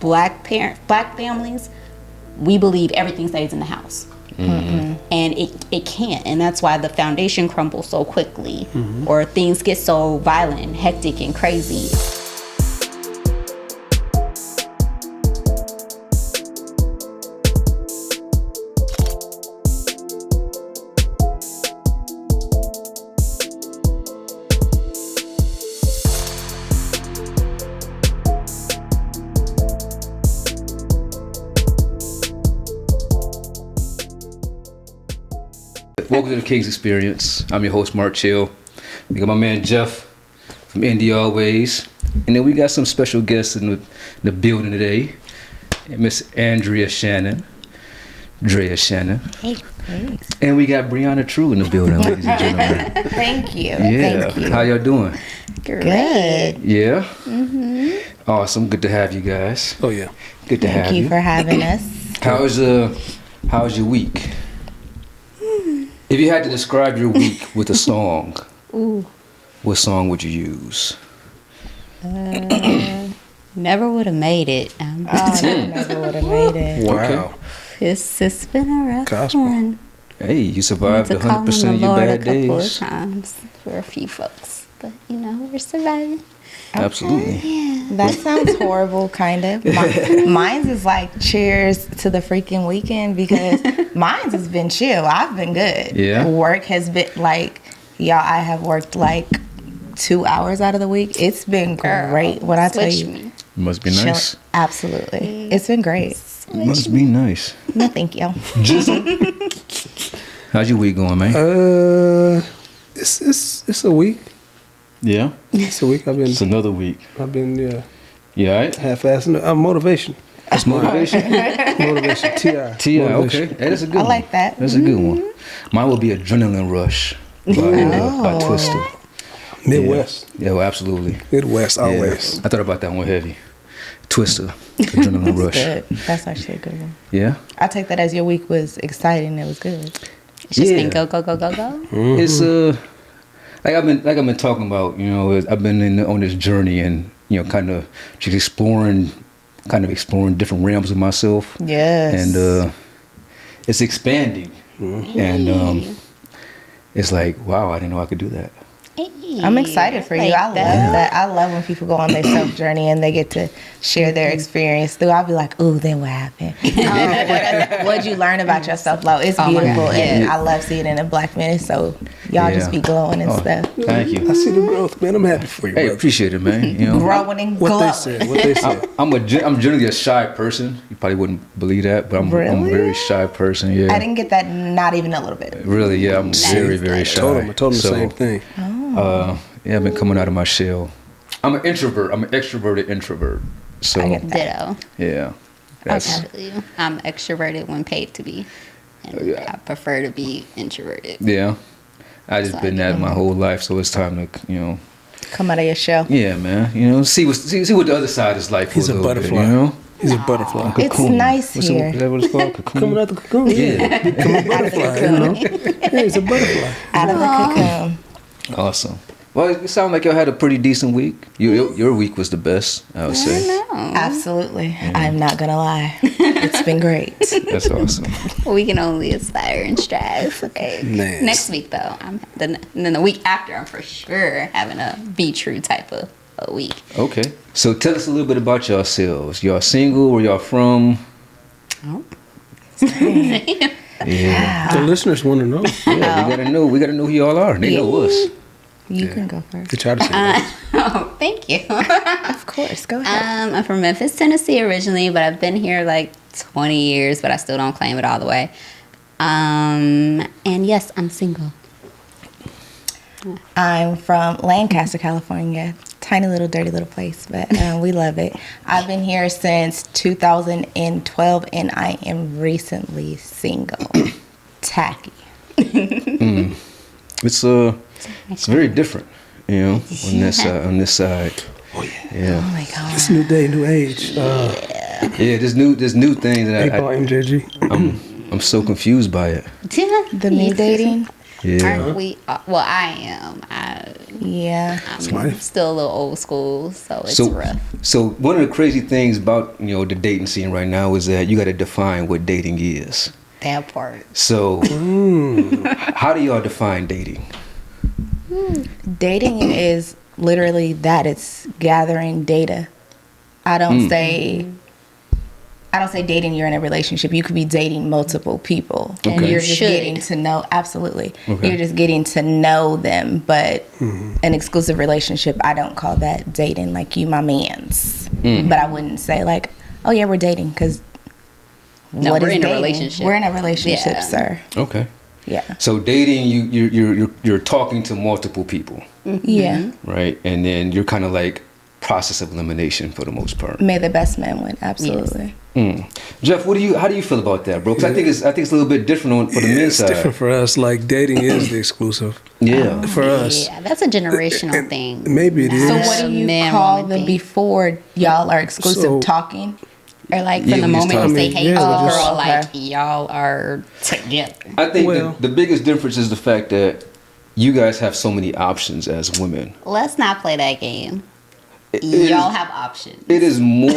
black families, we believe everything stays in the house. And it can't, and that's why the foundation crumbles so quickly, or things get so violent, hectic, and crazy. Welcome to the Kings Experience. I'm your host, Mark Chill. We got my man Jeff from Indy Always. And then we got some special guests in the building today. Miss Andrea Shannon. Drea Shannon. Hey, thanks. And we got Brianna True in the building, ladies and gentlemen. Thank you. Yeah. Thank you. How y'all doing? Good. Yeah? Awesome. Good to have you guys. Oh yeah. Good to have you. Thank you for having us. How's your week? If you had to describe your week with a song, what song would you use? Never would have made it. Never would have made it. Wow. It's been a rough Gospel. one. Hey, you survived To call 100% on of the your Lord bad a couple of days. times for a few folks, but we're surviving. Absolutely. Yeah. That sounds horrible, kind of. Mine's is like cheers to the freaking weekend because mine's has been chill. I've been good. Yeah. Work has been like, y'all, I have worked like 2 hours out of the week. It's been great. When I tell Switch you, me. Must be nice. absolutely. It's been great. Must be nice. No, thank you. How's your week going, man? It's a week. Yeah. It's a week. It's another week. Yeah. You alright? Half-assed. Motivation. That's motivation. Motivation. Ti. Ti. Okay. Motivation. Hey, that's a good I one. like that. That's a good one. Mine will be Adrenaline Rush by Twister. Midwest. Yeah, well, absolutely. Midwest always. Yeah. I thought about that one heavy. Twister. Adrenaline Rush. Good. That's actually a good one. Yeah. I take that as your week was exciting. It was good. It's just been go, go, go, go, go. It's like I've been talking about, I've been on this journey and kind of just exploring different realms of myself. Yes. And it's expanding, and it's like, wow, I didn't know I could do that. I'm excited for you. I love that. I love when people go on their self journey and they get to share their experience through. I'll be like, ooh, then what happened? What'd you learn about yourself, Lo? It's beautiful, and I love seeing it in Black men. So y'all just be glowing and stuff. Thank you. I see the growth, man. I'm happy for you. Hey, brother. appreciate it, man. Growing and glowing. What they said. I'm generally a shy person. You probably wouldn't believe that, but I'm a very shy person. Yeah. I didn't get that, not even a little bit. Really, yeah. I'm very, very shy. I told him the same thing. Yeah, I've been coming out of my shell. I'm an introvert. I'm an extroverted introvert. So I get that. Ditto. yeah, that's I'm extroverted when paid to be, and I prefer to be introverted. yeah. I just been that my whole life, so it's time to Come out of your shell. yeah, man. See what the other side is like. He's for a little butterfly. Bit, He's a butterfly. It's Cocoon. nice Is here. that what it's called? Cocoon? Coming out the cocoon. Yeah. Become a butterfly. Yeah, he's a butterfly. Out of the cocoon. Awesome. Well, it sounds like y'all had a pretty decent week. Your week was the best, I would say. Absolutely. I'm not going to lie. It's been great. That's awesome. We can only aspire and strive. Okay. Nice. Next week though, then the week after, I'm for sure having a be true type of a week. Okay. So tell us a little bit about yourselves. Y'all single? Where y'all from? Oh. Yeah. The listeners want to know. Yeah, we gotta know who y'all are. They know us. You can go first. They try to say that. Oh, thank you. Of course. Go ahead. I'm from Memphis, Tennessee originally, but I've been here like 20 years, but I still don't claim it all the way. And yes, I'm single. I'm from Lancaster, California. Tiny little dirty little place, but we love it. I've been here since 2012, and I am recently single. Tacky. It's very different, on this side. Oh yeah. Yeah. Oh my God. It's new day, new age. Yeah, there's new things that Hey, Paul MJG. I'm so confused by it. The me dating. Yeah. Aren't we? Well, I am. Yeah. I'm life. still a little old school, so it's So, rough. so one of the crazy things about the dating scene right now is that you got to define what dating is. That part. So, how do y'all define dating? Dating is literally that. It's gathering data. I don't say dating you're in a relationship. You could be dating multiple people and Okay. you're just Should. getting to know, absolutely. Okay. You're just getting to know them, but an exclusive relationship, I don't call that dating. Like, you my mans. But I wouldn't say like, oh yeah, we're dating, because No, what we're is in a dating? relationship. We're in a relationship, Yeah. sir. Okay. Yeah. So dating, you're talking to multiple people, Yeah. right? And then you're kind of like process of elimination for the most part. May the best man win. Absolutely. Jeff, how do you feel about that, bro? Because I think it's a little bit different for the men's It's side. different for us. Like, dating is the exclusive Yeah. for us. Yeah, that's a generational thing. maybe it So is. what do you Men call woman the thing. before y'all are exclusive So- talking? Or like Yeah, from the we just moment you say, talking- "Hey, yeah, to a we just- girl," Okay. like y'all are together. I think Well- the biggest difference is the fact that you guys have so many options as women. Let's not play that game. It Y'all is- have options. It is more.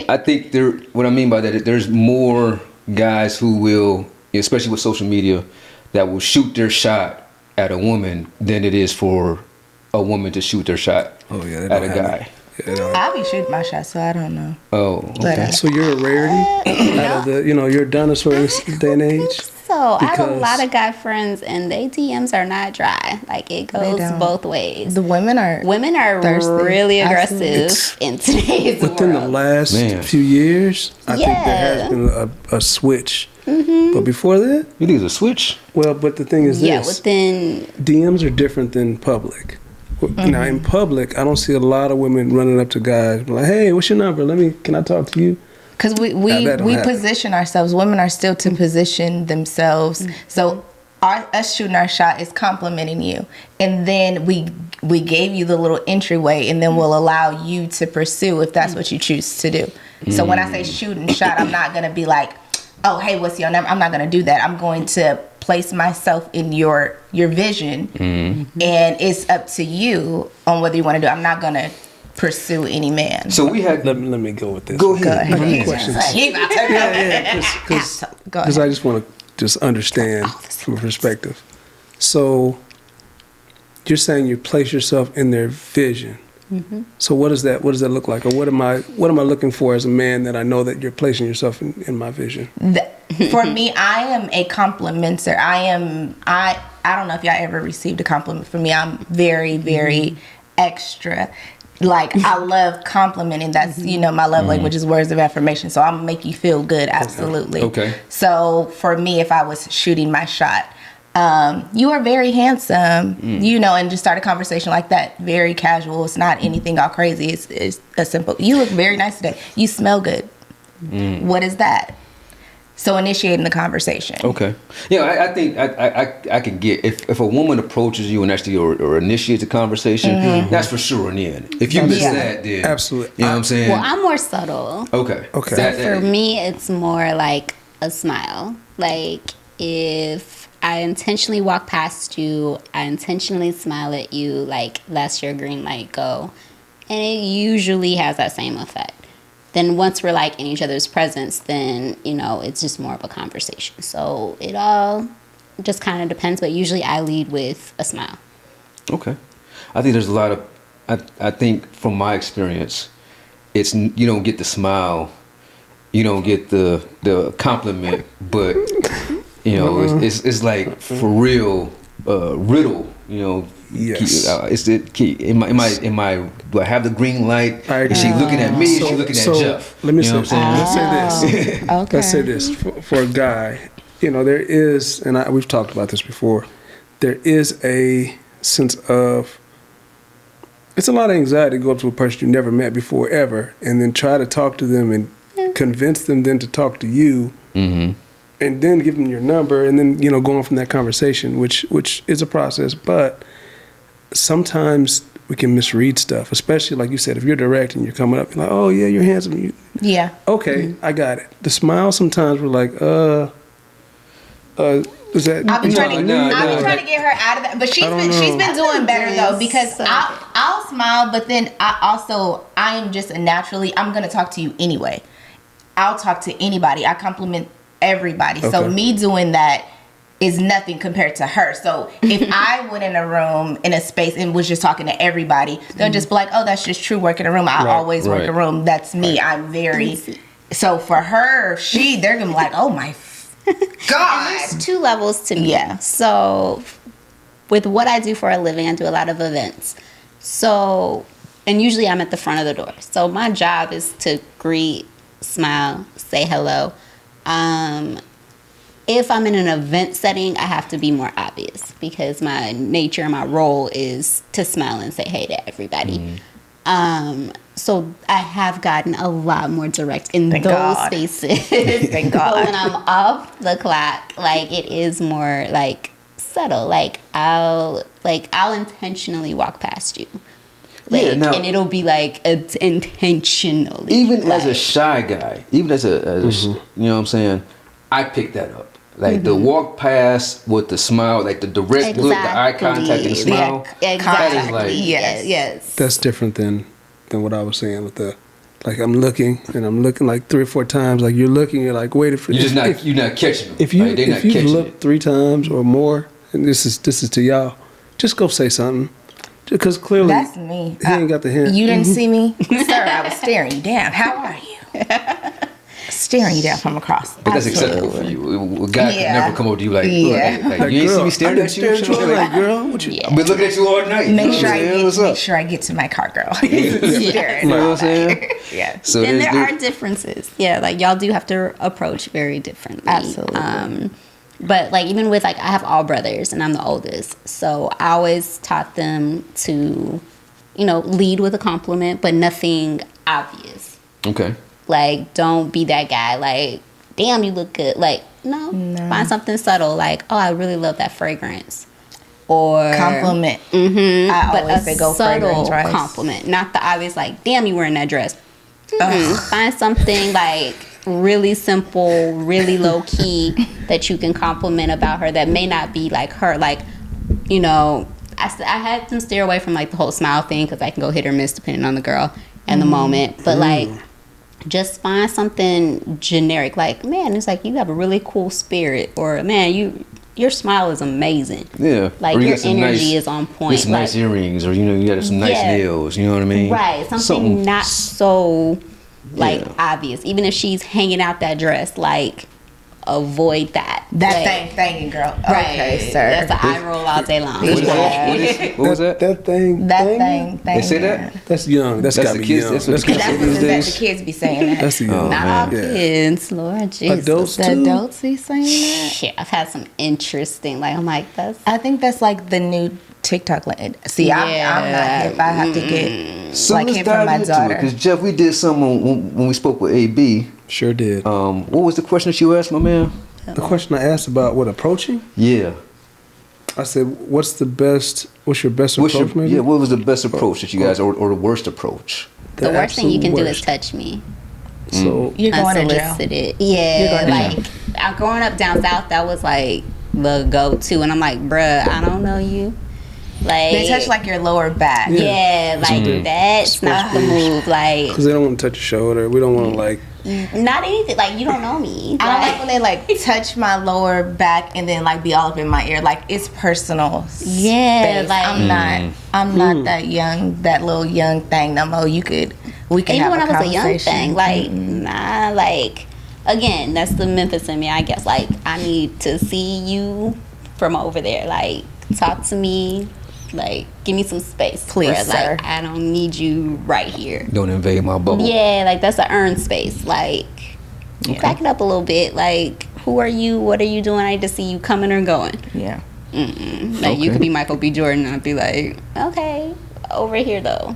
I think what I mean by that, there's more guys who will, especially with social media, that will shoot their shot at a woman than it is for a woman to shoot their shot Oh yeah, at a guy. I'll be shooting my shot, so I don't know. Oh, But, okay. So you're a rarity out of the, you're a dinosaur in this day and age. So I have a Because- lot of guy friends, and they DMs are not dry. Like it goes don't. both ways. The women are Women are thirsty. really Absolutely. aggressive in today's Within the world. last Man. few years, I think there Yeah. has been a switch. But before that, You think it's a switch? well, but the thing is Yeah, this: within DMs are different than public. Now in public, I don't see a lot of women running up to guys like, "Hey, what's your number? Can I talk to you?" because we that don't happen. position ourselves. Women are still to position themselves. So us shooting our shot is complimenting you, and then we gave you the little entryway, and then we'll allow you to pursue if that's what you choose to do. So when I say shooting shot, I'm not gonna be like, oh hey, what's your number? I'm not gonna do that. I'm going to place myself in your vision, and it's up to you on whether you want to do it. I'm not gonna pursue any man. So we had. Let me go with this. Go ahead. Go ahead. I got questions. Go Because ahead. I just want to just understand from a perspective. So you're saying you place yourself in their vision. So what does that look like, or what am I looking for as a man that I know that you're placing yourself in my vision? For me, I am a complimenter. I don't know if y'all ever received a compliment from me. I'm very, very extra. Like, I love complimenting. That's, my love language is words of affirmation. So I'll make you feel good. Absolutely. Okay. So for me, if I was shooting my shot, you are very handsome, and just start a conversation like that. Very casual. It's not anything all crazy. It's a simple, you look very nice today. You smell good. What is that? So initiating the conversation. Okay. Yeah, I think I can get if a woman approaches you and actually or initiates a conversation, that's for sure an end. If you miss Yeah. that, then Absolutely. You know what I'm saying? well, I'm more subtle. Okay. Okay. That- For me, it's more like a smile. Like if I intentionally walk past you, I intentionally smile at you, like that's your green light, go. And it usually has that same effect. Then once we're like in each other's presence, then, it's just more of a conversation. So it all just kind of depends, but usually I lead with a smile. Okay. I think there's a lot of, I think from my experience, it's, you don't get the smile, you don't get the compliment, but, it's like for real, riddle, Yes. It's the key. Am I, do I have the green light? I Is she agree. looking at me? Is she looking at Jeff? Let me You know say, what I'm saying? let's say this. Okay. Let's say this for a guy. There is, and we've talked about this before. There is a sense of, it's a lot of anxiety to go up to a person you never met before ever, and then try to talk to them and convince them then to talk to you, and then give them your number, and then go on from that conversation, which is a process, but sometimes we can misread stuff, especially like you said, if you're direct and you're coming up, you're like, oh yeah, you're handsome. Yeah. Okay, I got it. The smile sometimes we're like, Is that? I've been trying no. to get her out of that, but she's been doing better though, because I'll smile, but then I am just naturally, I'm gonna talk to you anyway. I'll talk to anybody. I compliment everybody. Okay. So me doing that is nothing compared to her. So if I went in a room, in a space, and was just talking to everybody, they'll just be like, oh, that's just true, work in a room. I always work in a room. That's me. I'm very... So for her, they're gonna be like, oh my God. And there's two levels to me. Yeah. So with what I do for a living, I do a lot of events. So, and usually I'm at the front of the door. So my job is to greet, smile, say hello. If I'm in an event setting, I have to be more obvious because my nature and my role is to smile and say hey to everybody. So I have gotten a lot more direct in those spaces. Thank God. But when I'm off the clock, like it is more like subtle. Like I'll intentionally walk past you. Like, and it'll be like it's intentionally. Even as a shy guy, even as a you know what I'm saying, I picked that up. Like the walk past with the smile, like the direct look, the eye contact and smile. Exactly. That is like yes. That's different than what I was saying with the, like I'm looking like 3 or 4 times. Like you're looking, you're like waiting for. You're not catching them. If you look 3 times or more, and this is to y'all, just go say something. Because clearly that's me. He ain't got the hint. You didn't see me, sir. I was staring you down. How are you? Staring you down from across. But that's acceptable for you. A guy can never come over to you like you ain't see me staring at you. Like, girl, what you? I've been looking at you all night. Make sure I get to my car, girl. You know what I'm saying? Yeah. So and there are differences. Yeah, like y'all do have to approach very differently. Absolutely. But like even with like I have all brothers and I'm the oldest, so I always taught them to, lead with a compliment, but nothing obvious. Okay. Like don't be that guy. Like damn, you look good. Like no. Find something subtle. Like oh, I really love that fragrance. Or compliment. I always say go subtle fragrance, right? compliment, not the obvious. Like damn, you wearing that dress. Find something like really simple, really low key that you can compliment about her that may not be like her. Like, I had them steer away from like the whole smile thing because I can go hit or miss depending on the girl and the moment. But like, just find something generic. Like, man, it's like you have a really cool spirit, or man, your smile is amazing. Yeah. Like your energy is on point. Some nice earrings, or you got some nice nails. You know what I mean? Right. Something not so. Obvious. Even if she's hanging out that dress, like avoid that. Thing, girl. Right. Okay, sir. That's an eye roll all day long. What was that? That thing. They say that? That's young. That's gotta be kids, young. That's what the kids be saying that. That's the young. Not all kids, Lord Jesus. Adults too. The adults be saying that. Yeah, I've had some interesting. Like I'm like I think that's like the new TikTok. See, I'm not hip. I have to get hip from my daughter. Because Jeff, we did something when we spoke with AB. Sure did. What was the question that you asked, my man? The question I asked about approaching? Yeah. I said, what's your best approach, maybe? Yeah, what was the best approach that you guys, or the worst approach? The worst thing you can do is touch me. So you're going to jail. Yeah, like growing up down south, that was like the go-to, and I'm like, bruh, I don't know you. Like they touch like your lower back. Yeah, like that's not the move. Like because they don't want to touch your shoulder. We don't want to like. Not anything. Like you don't know me. I don't like when they like touch my lower back and then like be all up in my ear. Like it's personal. Yeah, space. like I'm not that little young thing no more. We can even have when a I was a young conversation. thing. Like nah, like again, that's the Memphis in me. I guess like I need to see you from over there. Like talk to me. Like, give me some space, please, sir. Like, I don't need you right here. Don't invade my bubble. Yeah, like that's an earned space. Like, back it up a little bit. Like, who are you? What are you doing? I need to see you coming or going. Yeah. Like you could be Michael B. Jordan, and I'd be like, okay, over here though.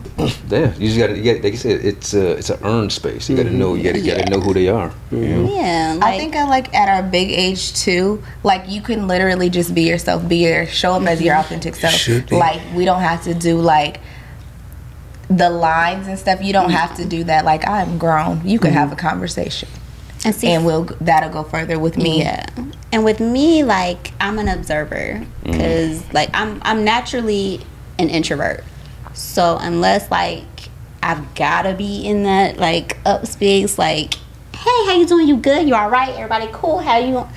Yeah, you just gotta. Like you said, it's an earned space. You gotta know. You gotta know who they are. Yeah. I think at our big age too, like you can literally just be yourself, show up as your authentic self. Like we don't have to do like the lines and stuff. You don't have to do that. Like I'm grown. You can have a conversation. And see, that'll go further with me. Yeah. And with me, like, I'm an observer because, like, I'm naturally an introvert. So unless, like, I've gotta be in that, like, up space, like, hey, how you doing? You good? You all right? Everybody cool? How you?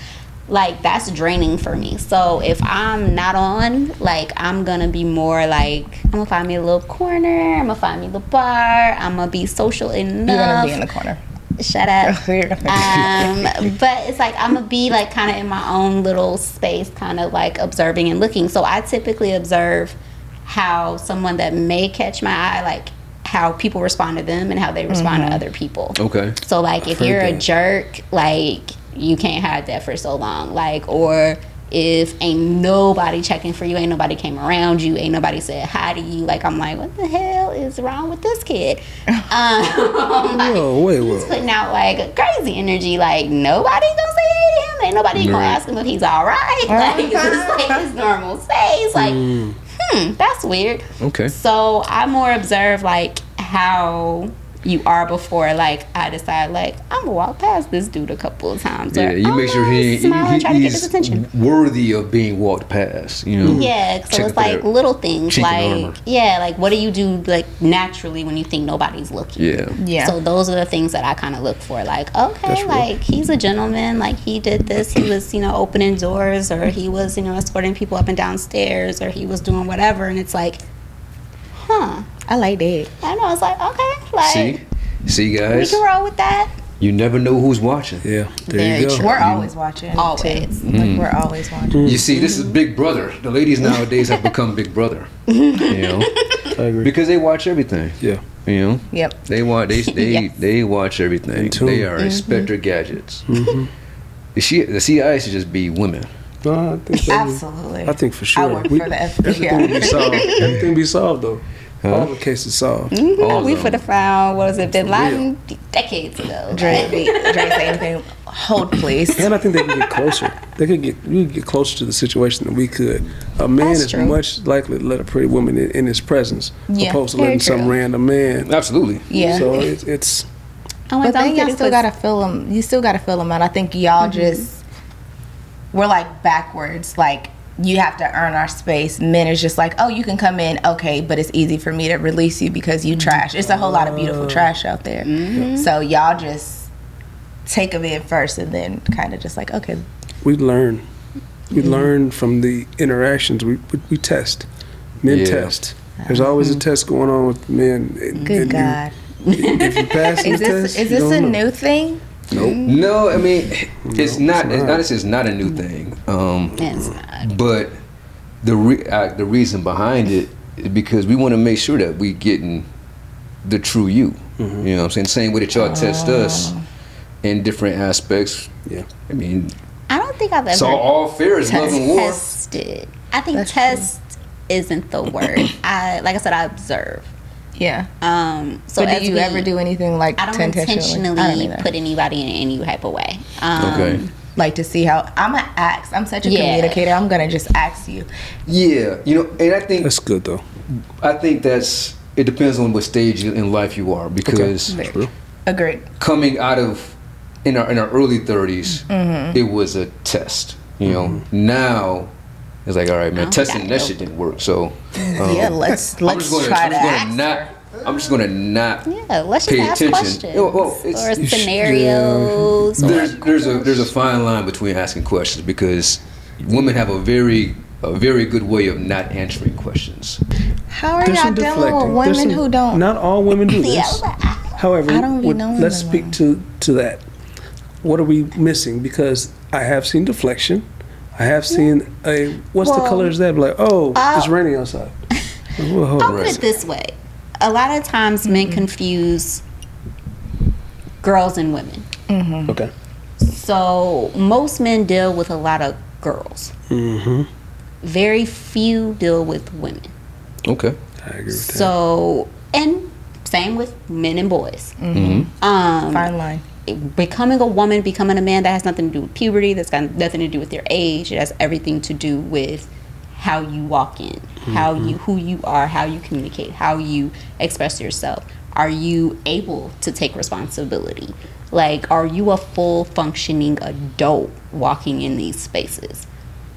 Like, that's draining for me. So if I'm not on, like, I'm gonna be more like, I'm gonna find me a little corner. I'm gonna find me the bar. I'm gonna be social enough. You're gonna be in the corner. Shut up. But it's like I'm gonna be like kind of in my own little space, kind of like observing and looking. So I typically observe how someone that may catch my eye, like how people respond to them and how they respond to other people. Okay. So like if you're a jerk, like you can't hide that for so long. Like, or if ain't nobody checking for you, ain't nobody came around you, ain't nobody said hi to you, like I'm like, what the hell is wrong with this kid? He's putting out like a crazy energy, like nobody gonna say hey to him, ain't nobody gonna ask him if he's all right. Like it's just like his normal space. Like, that's weird. Okay. So I more observe like how you are before like I decide like I'm gonna walk past this dude a couple of times. Yeah, you make sure he's attention. worthy of being walked past. You know. Yeah, so it's like little things like like what do you do like naturally when you think nobody's looking? Yeah. So those are the things that I kind of look for. Like okay, like he's a gentleman. Like he did this. He was opening doors, or he was escorting people up and down stairs, or he was doing whatever. And it's like, I like that. I know. It's like okay, like see guys, we can roll with that. You never know who's watching. Yeah, there you go. We're always watching. Always. Like we're always watching. You see, this is Big Brother. The ladies nowadays have become Big Brother. I agree. Because they watch everything. Yeah. Yep. They watch. They watch everything. They are Inspector Gadgets. The CIA should just be women. No, I think absolutely. I think for sure. I work for the FBI. Everything be solved though. All the cases solved. We would have found Bin Laden decades ago. Dre say anything. Hold please. And I think they can get closer. We could get closer to the situation than we could. A man is much likely to let a pretty woman in his presence, opposed to letting some random man. Absolutely. Yeah. So it's. But then y'all still gotta fill them. You still gotta fill them out. I think y'all just we're like backwards. Like you have to earn our space. Men is just like, oh, you can come in, okay, but it's easy for me to release you because you trash. It's a whole lot of beautiful trash out there. So y'all just take them in first, and then kind of just like, okay. We learn. We learn from the interactions. We test. Men test. There's always a test going on with men. Good God. If you pass the test, is this a new thing? Nope. No, I mean it's not. It's not a new thing. It's not. But the reason behind it is because we want to make sure that we getting the true you. You know what I'm saying? Same way that y'all test us in different aspects. Yeah. I mean, I don't think I've ever. So all fair is love and war. Tested. I think test isn't the word. Like I said, I observe. Yeah. So but do you ever do anything like I don't intentionally put anybody in any type of way. Okay. Like to see how I'm gonna ask. I'm such a communicator. I'm gonna just ask you. Yeah, and I think that's good though. I think it depends on what stage in life you are, because agreed. Coming out of in our early 30s, it was a test. Now. It's like, all right, man, testing that shit didn't work. So let's try to. I'm just gonna not. Yeah, let's pay just ask attention. questions or scenarios. There's a fine line between asking questions, because women have a very good way of not answering questions. How are y'all dealing with women who don't? Not all women do this. However, I don't know let's speak to that. What are we missing? Because I have seen deflection. I have seen what's the color is that? Like, it's raining outside. I'll put it this way. A lot of times men confuse girls and women. Okay. So most men deal with a lot of girls. Very few deal with women. Okay. I agree with that. So, and same with men and boys. Fine line. Becoming a woman, becoming a man, that has nothing to do with puberty. That's got nothing to do with your age. It has everything to do with how you walk in, who you are, how you communicate, how you express yourself. Are you able to take responsibility? Like, are you a full functioning adult walking in these spaces?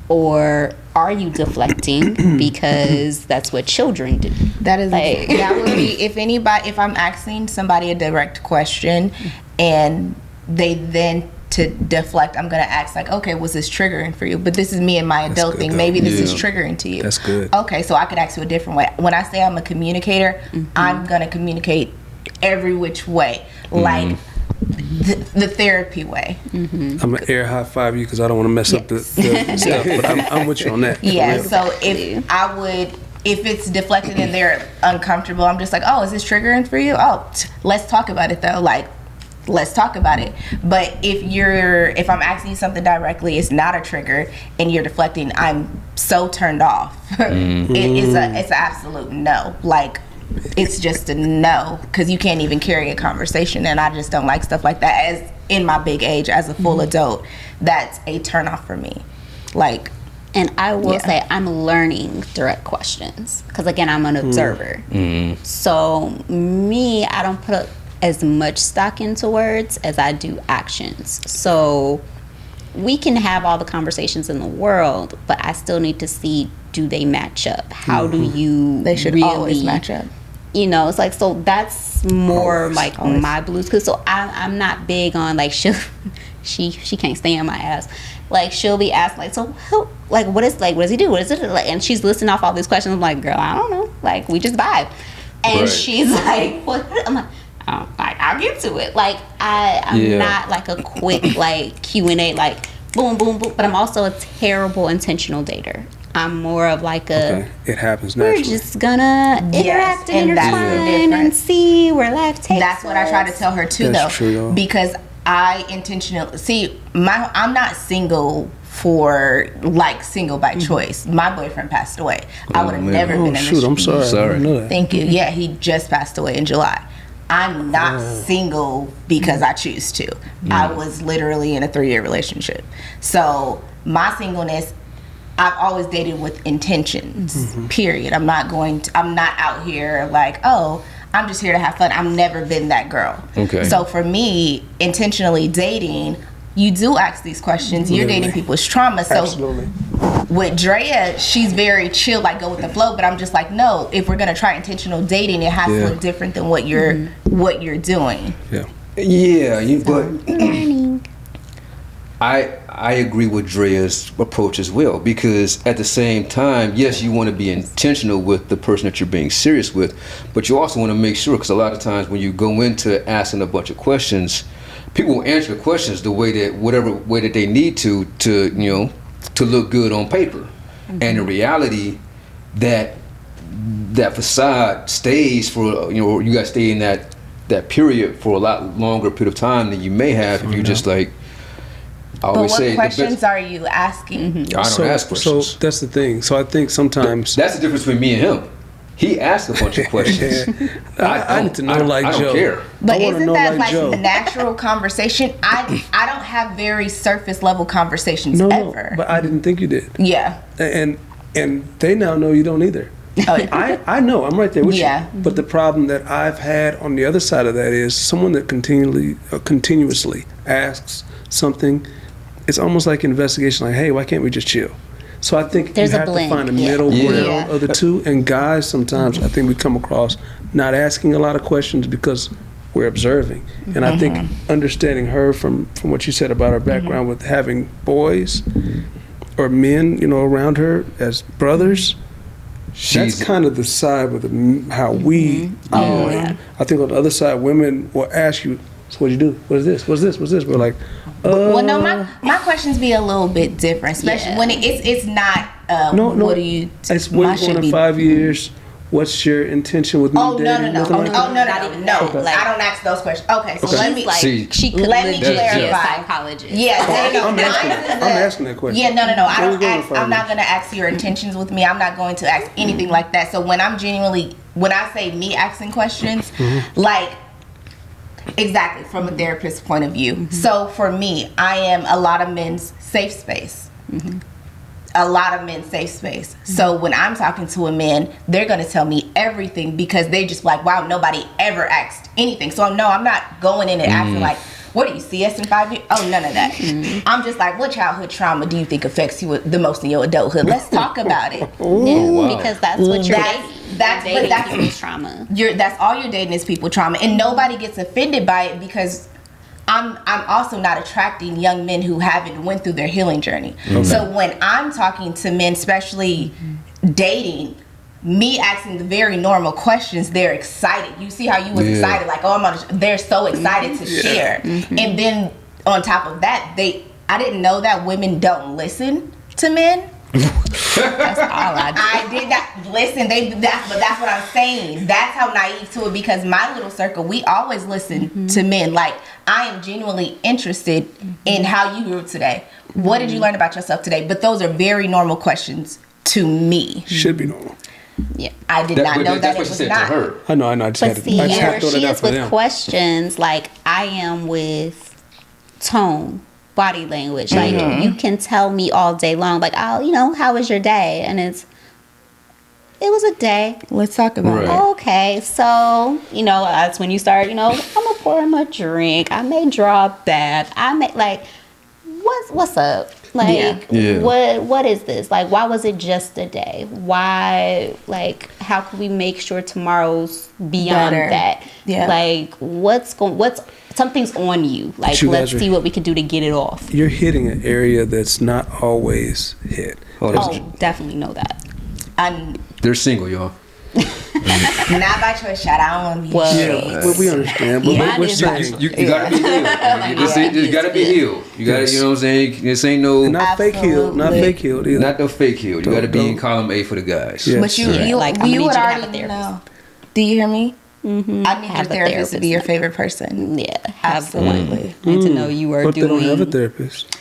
Or are you deflecting because that's what children do? That is Like- that would be if I'm asking somebody a direct question and they then to deflect, I'm gonna ask like, okay, was this triggering for you? But this is me and my adult good, thing. though. Maybe this is Yeah. triggering to you. That's good. Okay, so I could ask you a different way. When I say I'm a communicator, I'm gonna communicate every which way, like the therapy way. I'm gonna air high five you because I don't want to mess up the stuff. But I'm with you on that. Yeah. For real. So if it's deflected and they're uncomfortable, I'm just like, oh, is this triggering for you? Oh, let's talk about it though. Like, let's talk about it. But if I'm asking you something directly, it's not a trigger, and you're deflecting, I'm so turned off. It's an absolute no. Like, it's just a no, because you can't even carry a conversation, and I just don't like stuff like that. As in my big age, as a full adult, that's a turn off for me. Like, And I will say I'm learning direct questions because, again, I'm an observer. So me, I don't put as much stock into words as I do actions. So we can have all the conversations in the world, but I still need to see, do they match up? How do you they should really, always match up. You know, it's like, so that's more like my blues. Cause so I'm not big on like, she can't stand my ass. Like, she'll be asked like, so who, like, what does he do? What is it like? And she's listing off all these questions. I'm like, girl, I don't know. Like, we just vibe. And Right. she's like, what? I'm like, oh, like, I'll get to it. Like, I'm not like a quick like Q&A, like boom, boom, boom. But I'm also a terrible intentional dater. I'm more of like a, Okay. It happens we're naturally. just gonna interact and and that's the intertwine and difference. see where life takes That's what I try to us. tell her too, That's though, true, though. because I intentionally I'm not single for like single by choice. My boyfriend passed away. I would have man. never been in this. Shoot, I'm sorry. Sorry. I didn't know that. Thank you. Yeah, he just passed away in July. I'm not single because I choose to. I was literally in a 3-year relationship. So my singleness, I've always dated with intentions, period. I'm not out here like, oh, I'm just here to have fun. I've never been that girl. Okay. So for me, intentionally dating, you do ask these questions. You're dating people's trauma. So Absolutely. with Drea, she's very chill, like go with the flow. But I'm just like, no, if we're gonna try intentional dating, it has to look different than what you're doing. Yeah. Yeah, but I agree with Drea's approach as well, because at the same time, yes, you want to be intentional with the person that you're being serious with, but you also want to make sure, because a lot of times when you go into asking a bunch of questions, people will answer the questions the way that whatever way that they need to look good on paper, and in reality, that facade stays for you guys stay in that period for a lot longer period of time than you may have if you just like. I But always what say questions are you asking? I don't ask questions. So that's the thing. So I think sometimes That's the difference between me and him. He asked a bunch of questions. I need to know like I Joe. don't care. But I wanna isn't know that like Joe. natural conversation? I don't have very surface level conversations ever. But I didn't think you did. Yeah. And they now know you don't either. Oh, yeah. I know, I'm right there with Yeah. you. But the problem that I've had on the other side of that is someone that continuously asks something. It's almost like an investigation, like, hey, why can't we just chill? So I think There's you a have to blend. find a Yeah. middle Yeah. ground Yeah. of the two. And guys, sometimes I think we come across not asking a lot of questions because we're observing. And I think understanding her from what you said about her background with having boys or men, around her as brothers, that's kind of the side with how we operate. Yeah. I think on the other side, women will ask you, so what'd you do? What is this? What's this? What's this? We're like, Well, no, my questions be a little bit different, especially when it's not. no. What do you? It's where mine you going should in be- 5 years? What's your intention with me Oh no dating? no no! Nothing Oh like no that? no Not even no! that. Like- I don't ask those questions. Okay, so Okay. let me. Like, See, she could let me legit be a clarify. psychologist. Yeah, I'm asking that question. Yeah, no. I Where you don't going in ask. 5 I'm not years? gonna ask your intentions with me. I'm not going to ask anything like that. So when I say me asking questions, like. Exactly, from a therapist's point of view. So for me, I am a lot of men's safe space. A lot of men's safe space. So when I'm talking to a man, they're going to tell me everything because they just like, wow, nobody ever asked anything. So no, I'm not going in and asking like, what do you see us in 5 years? Oh, none of that. I'm just like, what childhood trauma do you think affects you the most in your adulthood? Let's talk about it. Because that's what you're dating. That's people's trauma. That's all you're dating is people trauma, and nobody gets offended by it because I'm also not attracting young men who haven't went through their healing journey. So when I'm talking to men, especially dating, me asking the very normal questions, they're excited. You see how you was excited, like, oh, they're so excited to share. And then on top of that, I didn't know that women don't listen to men. That's all I did not listen. That's what I'm saying. That's how naive to it, because my little circle, we always listen to men. Like, I am genuinely interested in how you grew today. What did you learn about yourself today? But those are very normal questions to me. Should be normal. Yeah, I did not know that it was not. To her. I know. I just but had to. see, I just had to where throw she that out is for with them. questions, like I am with tone, body language. Like you can tell me all day long, like, oh, how was your day? And it was a day. Let's talk about it. Okay, so that's when you start. I'm gonna pour him a drink. I may draw a bath. I may what's up? Like, what is this? Like, why was it just a day? Why, like, how can we make sure tomorrow's beyond better? That? Yeah. Like, something's on you. Like, let's see what we can do to get it off. You're hitting an area that's not always hit. Definitely know that. They're single, y'all. Not by choice, shot. I don't want to be Well, we understand. But we're saying You gotta be healed. You gotta be healed. You gotta, you know what I'm saying? This ain't no... not fake healed. Not fake healed either. Not no fake healed. You gotta be in column A for the guys. Yeah. But you like, I'm gonna need would you to have a already therapist. know. Do you hear me? Mm-hmm. I need your therapist to be your favorite person. Yeah, Absolutely. And to know you are But doing. they don't have a therapist.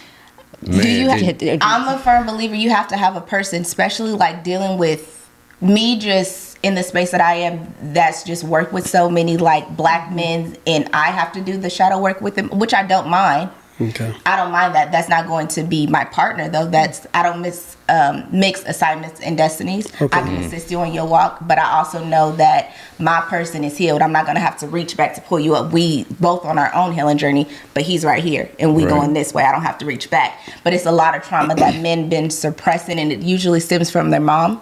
Man, I'm a firm believer you have to have a person, especially like dealing with me just in the space that I am, that's just worked with so many like black men, and I have to do the shadow work with them, which I don't mind. Okay. I don't mind that. That's not going to be my partner though. I don't mix assignments and destinies. Okay. I can assist you on your walk, but I also know that my person is healed. I'm not going to have to reach back to pull you up. We both on our own healing journey, but he's right here and we going this way. I don't have to reach back. But it's a lot of trauma that men been suppressing, and it usually stems from their mom.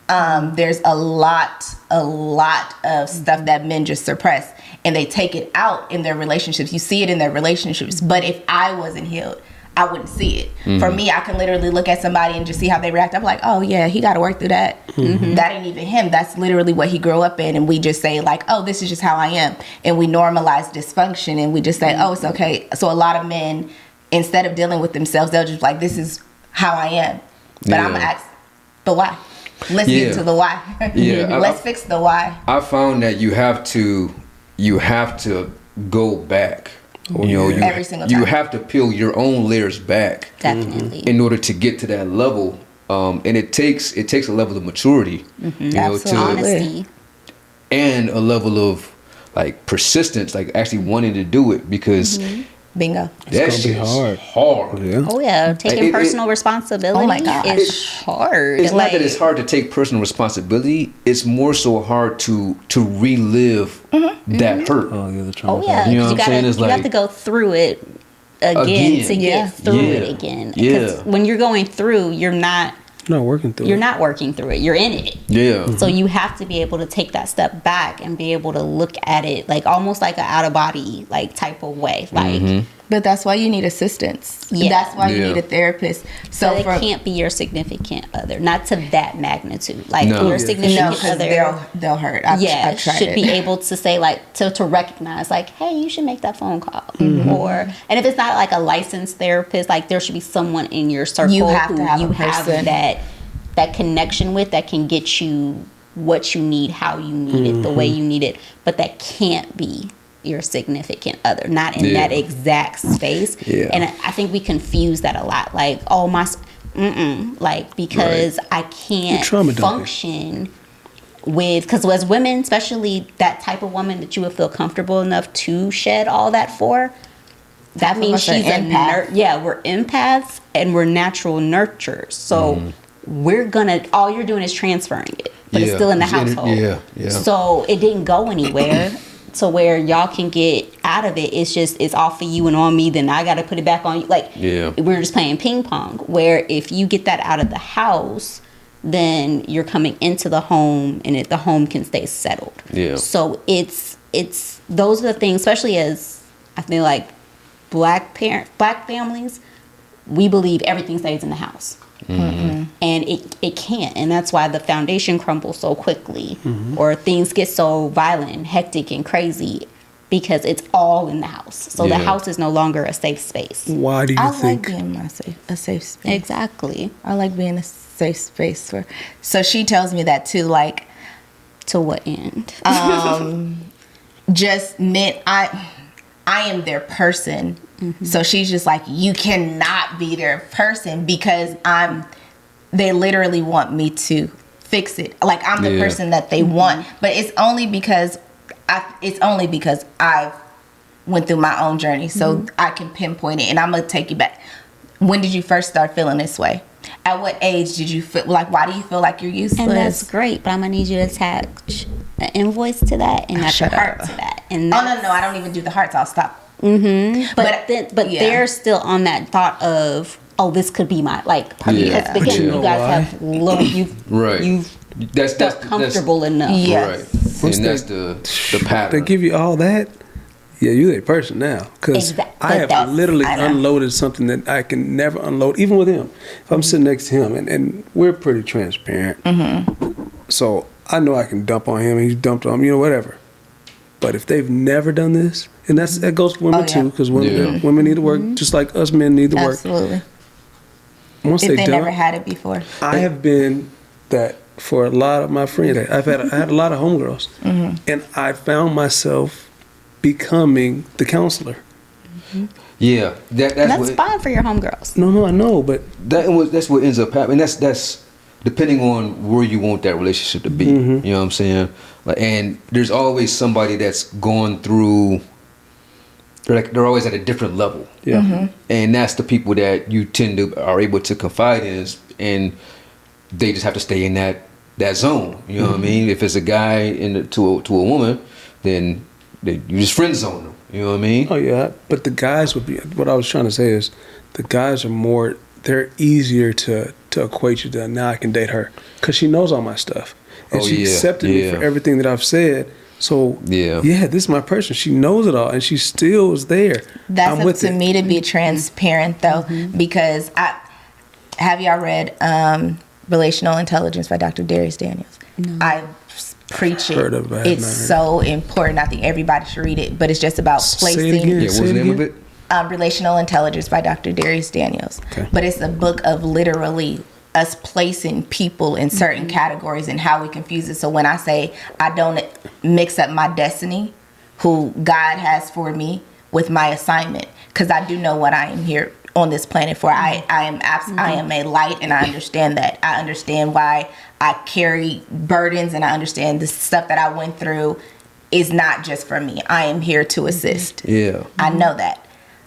There's a lot of stuff that men just suppress, and they take it out in their relationships. You see it in their relationships. But if I wasn't healed, I wouldn't see it. For me, I can literally look at somebody and just see how they react. I'm like, oh yeah, he got to work through that. That ain't even him. That's literally what he grew up in. And we just say like, oh, this is just how I am. And we normalize dysfunction, and we just say, oh, it's okay. So a lot of men, instead of dealing with themselves, they'll just like, this is how I am. But I'm going to ask the why. Let's get to the why. Let's fix the why. I found that you have to go back. Every single time. You have to peel your own layers back. Definitely. In order to get to that level. And it takes a level of maturity. Absolutely. Honesty. And a level of like persistence, like actually wanting to do it, because Bingo. that It's gonna be shit's hard. hard. Yeah. Oh yeah, taking personal responsibility. Oh my gosh. is hard. It's not that it's hard to take personal responsibility. It's more so hard to relive that hurt. Oh yeah, the trauma. Oh yeah, You know what I'm gotta, saying? It's you have like- to go through it again to get through it again. Because when you're going through, you're not working through. You're not working through it. You're in it. Yeah. So you have to be able to take that step back and be able to look at it like almost like an out of body like type of way. Like, But that's why you need assistance. Yeah. That's why you need a therapist. So but it can't be your significant other, not to that magnitude. Like your significant because other, they'll hurt. I've tried should it. be able to say like to recognize like, hey, you should make that phone call, or and if it's not like a licensed therapist, like there should be someone in your circle You have who to have you a have person. that connection with, that can get you what you need, how you need it, the way you need it, but that can't be your significant other, not in that exact space. And I think we confuse that a lot, like, oh my like, because I can't function with, because as women, especially that type of woman that you would feel comfortable enough to shed all that for, that means she's an empath. We're empaths and we're natural nurturers. So we're gonna, all you're doing is transferring it, but it's still in the household. So it didn't go anywhere to where y'all can get out of it, it's off of you and on me, then I got to put it back on you. Like, we're just playing ping pong. Where if you get that out of the house, then you're coming into the home, and the home can stay settled. Yeah. So it's those are the things, especially as I feel like black families, we believe everything stays in the house. Mm-hmm. And it can't, and that's why the foundation crumbles so quickly, or things get so violent and hectic and crazy, because it's all in the house. So the house is no longer a safe space. Why do you think? I like being a safe space. Exactly. I like being a safe space for. So she tells me that too. Like, to what end? Just meant I am their person. Mm-hmm. So she's just like, you cannot be their person because they literally want me to fix it. Like, I'm the person that they want, but it's only because I've went through my own journey. So I can pinpoint it, and I'm going to take you back. When did you first start feeling this way? At what age did you feel like, why do you feel like you're useless? And that's great, but I'm going to need you to attach an invoice to that and not your heart to that. And no, I don't even do the hearts. I'll stop. Mm-hmm. But they're still on that thought of, oh, this could be my, like, probably because again, you guys have you've felt comfortable enough. Yes. Right. And that's the pattern. They give you all that. Yeah, you're their person now. Because I have literally unloaded something that I can never unload, even with him. If I'm sitting next to him, and we're pretty transparent. Mm-hmm. So I know I can dump on him, and he's dumped on me, whatever. But if they've never done this, and that goes for women too, because women need to work just like us men need to work. Absolutely. Once if they done, never had it before. I have been that for a lot of my friends. I had a lot of homegirls, and I found myself becoming the counselor. Mm-hmm. Yeah, that's fine for your homegirls. No, I know, but that's what ends up happening. That's depending on where you want that relationship to be. Mm-hmm. You know what I'm saying? Like, and there's always somebody that's gone through. They're always at a different level. Yeah, and that's the people that you are able to confide in, and they just have to stay in that zone. You know what I mean? If it's a guy to a woman, then you just friend zone them. You know what I mean? Oh yeah, but the guys would be. What I was trying to say is, the guys are more. They're easier to equate you to. Now I can date her because she knows all my stuff, and she accepted me for everything that I've said. So this is my person. She knows it all, and she still is there. That's up to me to be transparent, though, because have y'all read Relational Intelligence by Dr. Darius Daniels? No. I preach it. It's so important. I think everybody should read it, but it's just about placing. Say it again. What's the name of it? Relational Intelligence by Dr. Darius Daniels. Okay. But it's a book of literally us placing people in certain categories and how we confuse it. So when I say I don't mix up my destiny, who God has for me, with my assignment, because I do know what I am here on this planet for. I am a light, and I understand that. I understand why I carry burdens, and I understand the stuff that I went through is not just for me. I am here to assist. Yeah, I know that.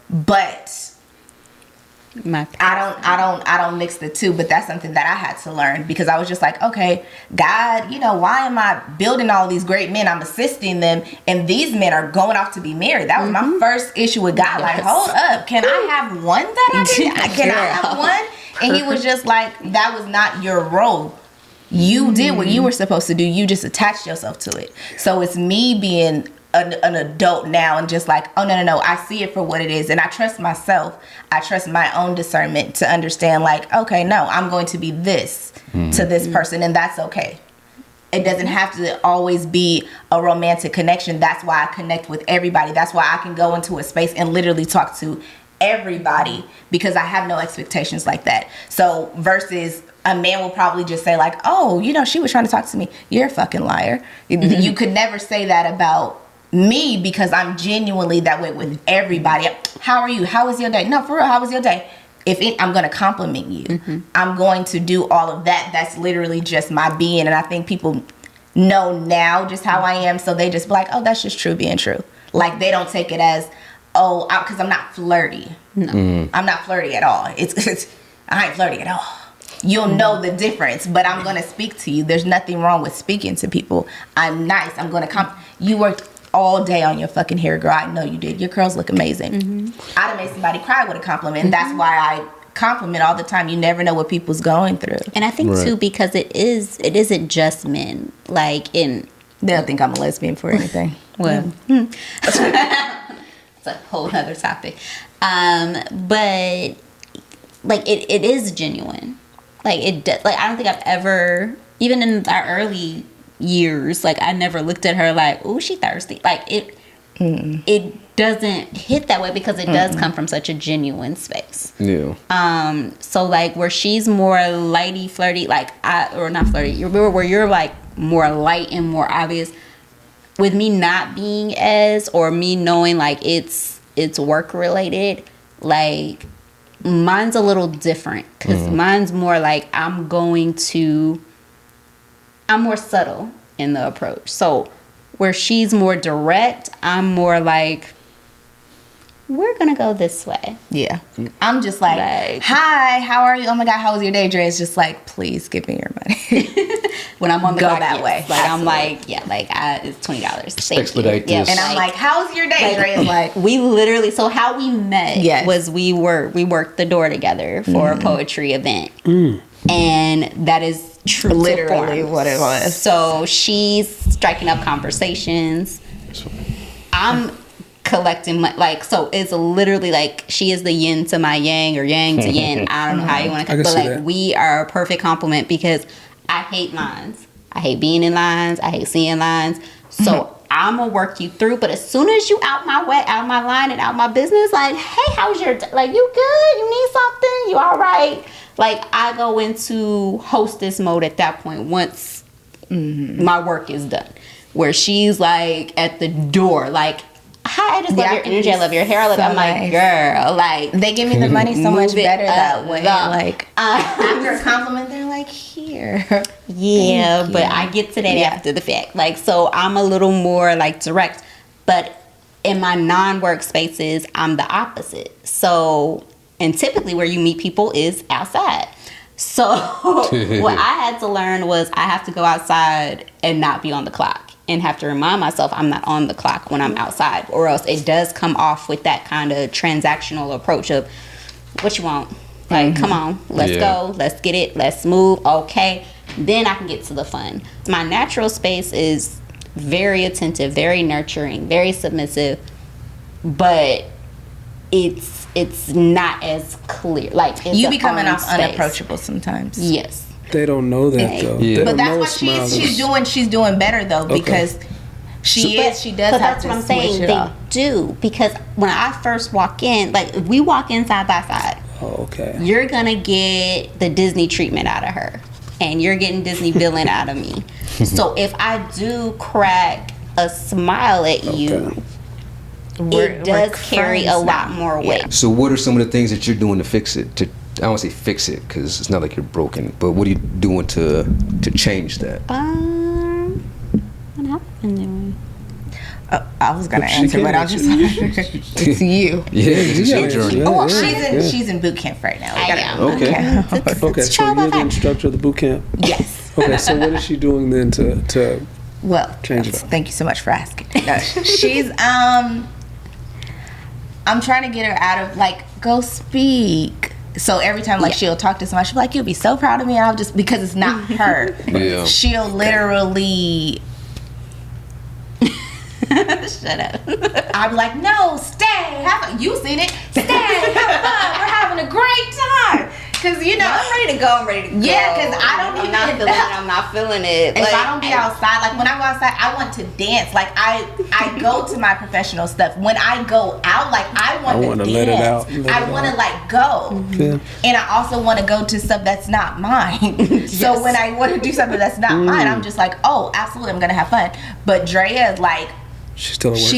But I don't mix the two, but that's something that I had to learn, because I was just like, okay, God, why am I building all these great men? I'm assisting them, and these men are going off to be married. That was my first issue with God. Like, hold up, can I have one that I didn't? Can I have one? And he was just like, that was not your role. You did what you were supposed to do. You just attached yourself to it. So it's me being an adult now and just like, oh, no, I see it for what it is, and I trust myself. I trust my own discernment to understand, like, okay, no, I'm going to be this to this person, and that's okay. It doesn't have to always be a romantic connection. That's why I connect with everybody. That's why I can go into a space and literally talk to everybody, because I have no expectations like that. So versus a man will probably just say like, oh, she was trying to talk to me. You're a fucking liar. You could never say that about me, because I'm genuinely that way with everybody. How are you? How was your day? No, for real, how was your day? I'm going to compliment you. I'm going to do all of that. That's literally just my being. And I think people know now just how I am, so they just be like, oh, that's just true being true. Like, they don't take it as, because I'm not flirty. No, I'm not flirty at all. It's I ain't flirty at all. You'll know the difference, but I'm going to speak to you. There's nothing wrong with speaking to people. I'm nice. I'm going to you worked all day on your fucking hair, girl. I know you did. Your curls look amazing. I'd have made somebody cry with a compliment. And that's why I compliment all the time. You never know what people's going through. And I think too, because it isn't just men. Like they don't think I'm a lesbian for anything. Well, it's a whole other topic. But like it is genuine. Like I don't think I've ever, even in our early years, like I never looked at her like, oh, she thirsty. Like it doesn't hit that way because it does come from such a genuine space. Yeah. So like where she's more lighty, flirty, like or not flirty, where you're like more light and more obvious. With me not being as, or me knowing like it's work related, like mine's a little different because mine's more like I'm more subtle in the approach. So where she's more direct, I'm more like, we're gonna go this way. Yeah. I'm just like, hi, how are you? Oh my God, how was your day, Dre? It's just like, please give me your money. When I'm on the go clock, that way. Like I'm like, it's $20. Expedite this. And I'm like, how's your day, Dre? Is like, we literally. So how we met was we worked the door together for a poetry event, and that is true. Literally what it was. So she's striking up conversations. I'm collecting like, so it's literally like she is the yin to my yang or yang to yin. I don't know how you want to, but like that. We are a perfect complement because I hate lines. I hate being in lines. I hate seeing lines. So I'm gonna work you through. But as soon as you out my line and out my business, like, hey, how's your like? You good? You need something? You all right? Like I go into hostess mode at that point once my work is done. Where she's like at the door, like, hi, I just love your energy. I love your hair. I'm like, girl, like they give me the money so much better that way. Like after a compliment, they're like, here. Yeah, but I get to that after the fact. Like, so I'm a little more like direct, but in my non-work spaces, I'm the opposite. So, and typically where you meet people is outside. So what I had to learn was I have to go outside and not be on the clock. And have to remind myself I'm not on the clock when I'm outside, or else it does come off with that kind of transactional approach of what you want. Like, come on, let's go, let's get it, let's move. Okay, then I can get to the fun. My natural space is very attentive, very nurturing, very submissive, but it's not as clear. Like it's you be coming off unapproachable sometimes. Yes. They don't know that though. Yeah. But that's what she's doing better though, because she does but have that's to what I'm saying. They do, because when I first walk in, like if we walk in side by side, you're gonna get the Disney treatment out of her, and you're getting Disney billing out of me. So if I do crack a smile at you, it does carry a lot more weight. So what are some of the things that you're doing to fix it? I don't want to say fix it because it's not like you're broken, but what are you doing to change that? What have I been doing? I was gonna answer, but I'll just it's you. Yeah, it's your journey. Well, she's in boot camp right now. Okay. Okay, so you're the instructor of the boot camp? Yes. Okay, so what is she doing then to change it up? Thank you so much for asking. No, she's I'm trying to get her out of like, go speak. So every time like she'll talk to somebody, she'll be like, you'll be so proud of me, and I'll just, because it's not her. She'll literally shut up. I'll be like, no, stay. You seen it. Stay. Have fun. We're having a great time. Because, you know. I'm ready to go. Yeah, because I'm not feeling it. If I don't be outside, like when I go outside, I want to dance. Like I go to my professional stuff. When I go out, like I want to dance. Let it out. I want to like go. Yeah. And I also want to go to stuff that's not mine. So when I want to do something that's not mine, I'm just like, oh, absolutely, I'm going to have fun. But Drea is like, she's still at work.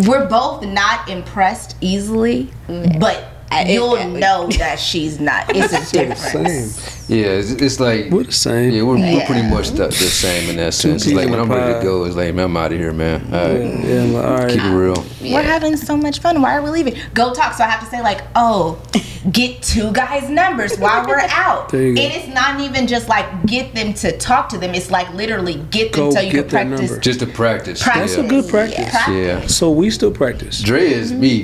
We're both not impressed easily, but you'll know that she's not. It's a difference. Yeah, it's like we're the same. Yeah, we're pretty much the same in that sense. It's like when I'm ready to go, it's like, man, I'm out of here, man. All right. All right. Keep it real. We're having so much fun. Why are we leaving? Go talk. So I have to say like, oh, get 2 guys' numbers while we're out. There you go. And it's not even just like get them to talk to them. It's like literally get them so you can practice. Just to practice. That's a good practice. Yeah. So we still practice. Dre is me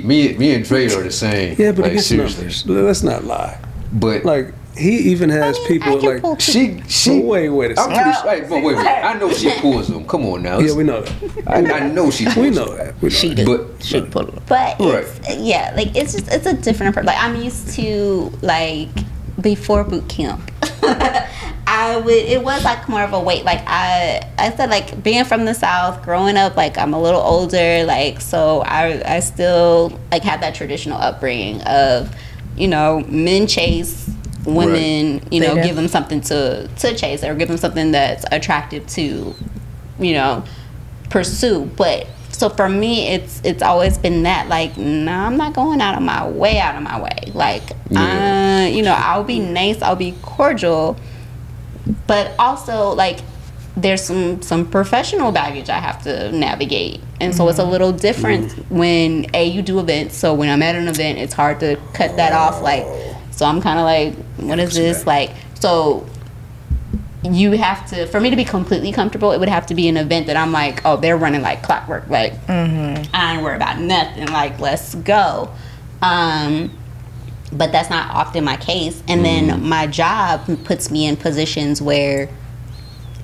and Dre are the same. Yeah, but like, he gets seriously. numbers. Let's not lie. But Like he even has people like she wait a I'm second. pretty wait. I know she pulls them. Come on now. Yeah, we know that. I know she pulls We them. know that. We know She that. does. But But like it's a different approach. Like I'm used to like before boot camp. It was like more of a weight. Like I said, like being from the South, growing up, like I'm a little older, like so I still like have that traditional upbringing of, you know, men chase women, you know, give them something to chase or give them something that's attractive to, you know, pursue. But so for me, it's always been that like, no, I'm not going out of my way. Like, you know, I'll be nice, I'll be cordial, but also like there's some professional baggage I have to navigate, and so it's a little different when you do events. So when I'm at an event, it's hard to cut that off. Like, so I'm kind of like, what is this like? So you have to, for me to be completely comfortable, it would have to be an event that I'm like, oh, they're running like clockwork. Like, I ain't worried about nothing. Like, let's go. But that's not often my case. And then my job puts me in positions where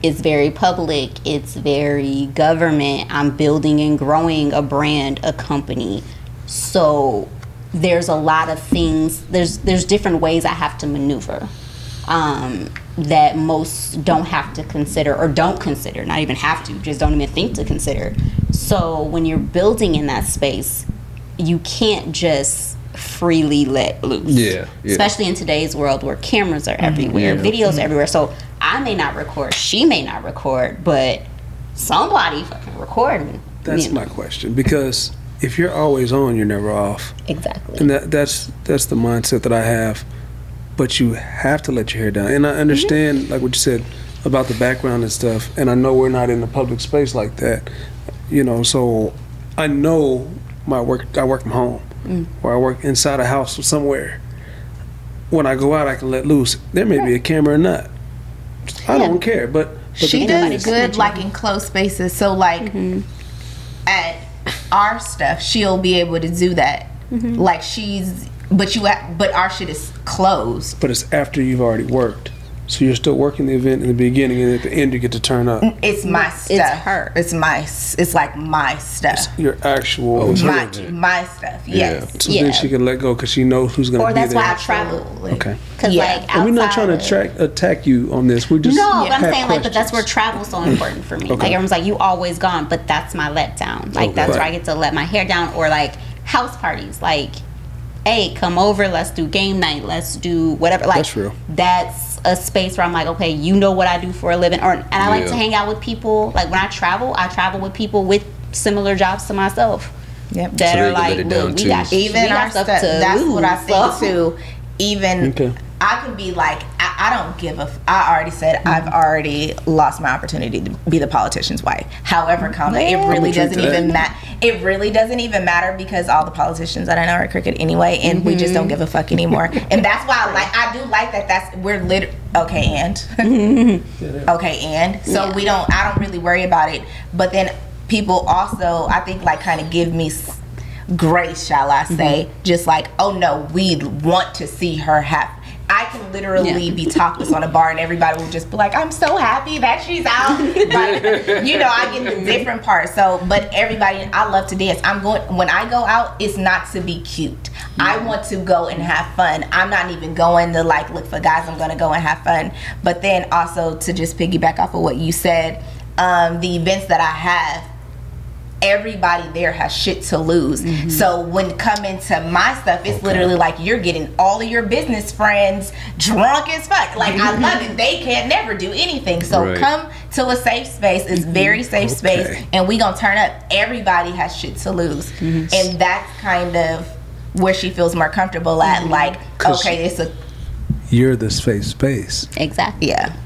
it's very public, it's very government. I'm building and growing a brand, a company. So there's a lot of things, there's different ways I have to maneuver that most don't have to consider or don't consider, not even have to, just don't even think to consider. So when you're building in that space, you can't just freely let loose. Yeah. Especially in today's world where cameras are everywhere, videos are everywhere. So I may not record, she may not record, but somebody fucking recording. That's my question, because if you're always on, you're never off. Exactly. And that's the mindset that I have. But you have to let your hair down. And I understand, like what you said about the background and stuff. And I know we're not in a public space like that, you know. So I know my work. I work from home, or I work inside a house or somewhere. When I go out, I can let loose. There may be a camera or not. I don't care. But she does good like in closed spaces. So like at our stuff, she'll be able to do that. Like but our shit is closed. But it's after you've already worked. So you're still working the event in the beginning, and at the end you get to turn up. It's my stuff. It's her. It's like my stuff. It's your actual. My stuff. Yes. So then she can let go because she knows who's going to be there. Or that's why I travel. Okay. Because like we're not trying to attack you on this. We're just but I'm saying like, but that's where travel's so important for me. Like everyone's like, you always gone, but that's my letdown. Like that's where I get to let my hair down. Or like house parties, like, hey, come over, let's do game night, let's do whatever. Like that's real. That's a space where I'm like, okay, you know what I do for a living, and I like to hang out with people. Like when I travel with people with similar jobs to myself. Yep. That are like, look, we got stuff to that's lose, what I think too. Even I can be like, I don't give I already said I've already lost my opportunity to be the politician's wife. However, it really doesn't even matter. It really doesn't even matter because all the politicians that I know are crooked anyway, and we just don't give a fuck anymore. And that's why I do like that. We're okay, and so I don't really worry about it. But then people also, I think, like kind of give me grace, shall I say, just like, oh no, we'd want to see her happy. I can literally be topless on a bar and everybody will just be like, I'm so happy that she's out. But, you know, I get the different parts. So, but everybody, I love to dance. When I go out, it's not to be cute. I want to go and have fun. I'm not even going to like look for guys. I'm going to go and have fun. But then also to just piggyback off of what you said, the events that I have, everybody there has shit to lose. So when coming to my stuff, it's literally like you're getting all of your business friends drunk as fuck. Like I love it. They can't never do anything. So come to a safe space. It's very safe space, and we gonna turn up. Everybody has shit to lose, and that's kind of where she feels more comfortable at. Like, okay, you're the safe space. Exactly. Yeah.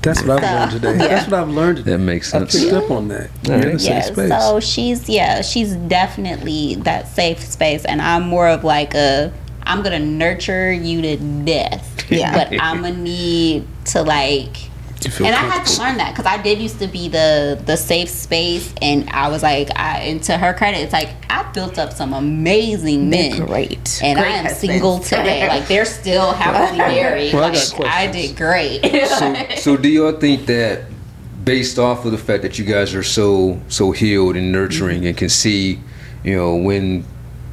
That's what I've learned today. That's what I've learned today. That makes sense. I picked up on that. You're in a safe space. So she's definitely that safe space, and I'm more of like I I'm gonna nurture you to death. Yeah. But I'm gonna need to like. And I had to learn that because I did used to be the safe space, and I was like, and to her credit, it's like I built up some amazing men. Great. And Great I am husbands. single today. Like they're still happily married. Well, I like got I questions. did great. So do y'all think that, based off of the fact that you guys are so healed and nurturing and can see, when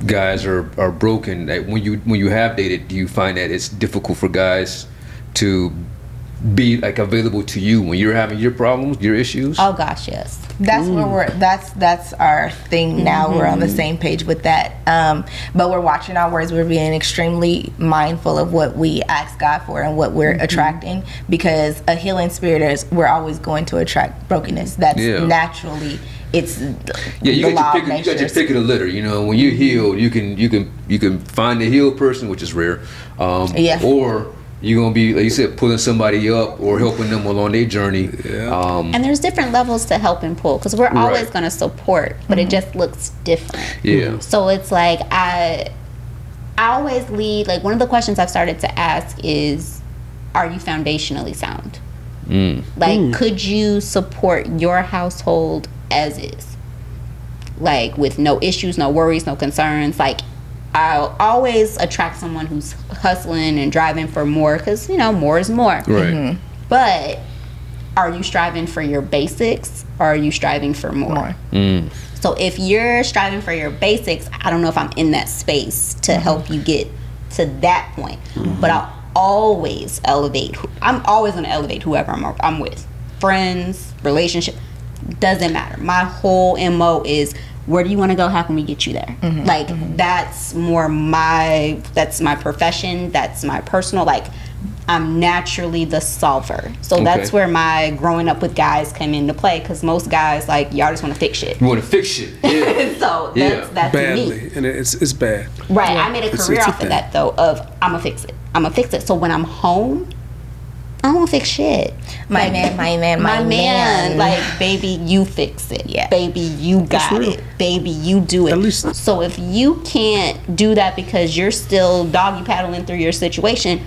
guys are broken, that when you have dated, do you find that it's difficult for guys to be like available to you when you're having your problems, your issues? Oh gosh, yes. That's where that's our thing now. We're on the same page with that. But we're watching our words. We're being extremely mindful of what we ask God for and what we're attracting, because a healing spirit is, we're always going to attract brokenness. That's naturally, it's you got your pick of the litter. When you're healed, you can find the healed person, which is rare. Or you're gonna be, like you said, pulling somebody up or helping them along their journey. And there's different levels to help and pull, because we're always going to support, but it just looks different. So it's like I always lead, like one of the questions I've started to ask is, are you foundationally sound? Like, could you support your household as is, like with no issues, no worries, no concerns? Like, I'll always attract someone who's hustling and driving for more, because more is more. Right. But are you striving for your basics, or are you striving for more? So if you're striving for your basics, I don't know if I'm in that space to help you get to that point. But I'll always elevate. I'm always going to elevate whoever I'm with. Friends, relationship, doesn't matter. My whole MO is, where do you want to go? How can we get you there? Like, that's more that's my profession. That's my personal, like, I'm naturally the solver. So that's where my growing up with guys come into play, because most guys, like, y'all just want to fix shit. You want to fix shit. Yeah. So that's badly, me. and it's bad. Right. I made a career off of that, though, of I'm going to fix it. So when I'm home, I don't fix shit. My man. Like, baby, you fix it. Yeah. Baby, you got it. Baby, you do it. At least. So if you can't do that because you're still doggy paddling through your situation,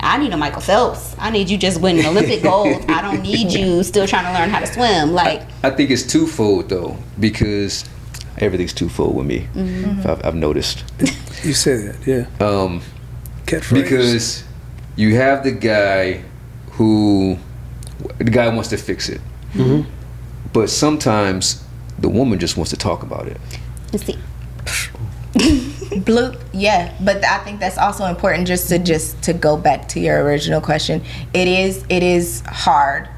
I need a Michael Phelps. I need you just winning Olympic gold. I don't need you still trying to learn how to swim. Like, I think it's twofold though, because everything's twofold with me. I've noticed. You said that, yeah. Catchphrase. Because you have the guy who wants to fix it, but sometimes the woman just wants to talk about it. let's see. Blue, but I think that's also important, just to go back to your original question. It is hard,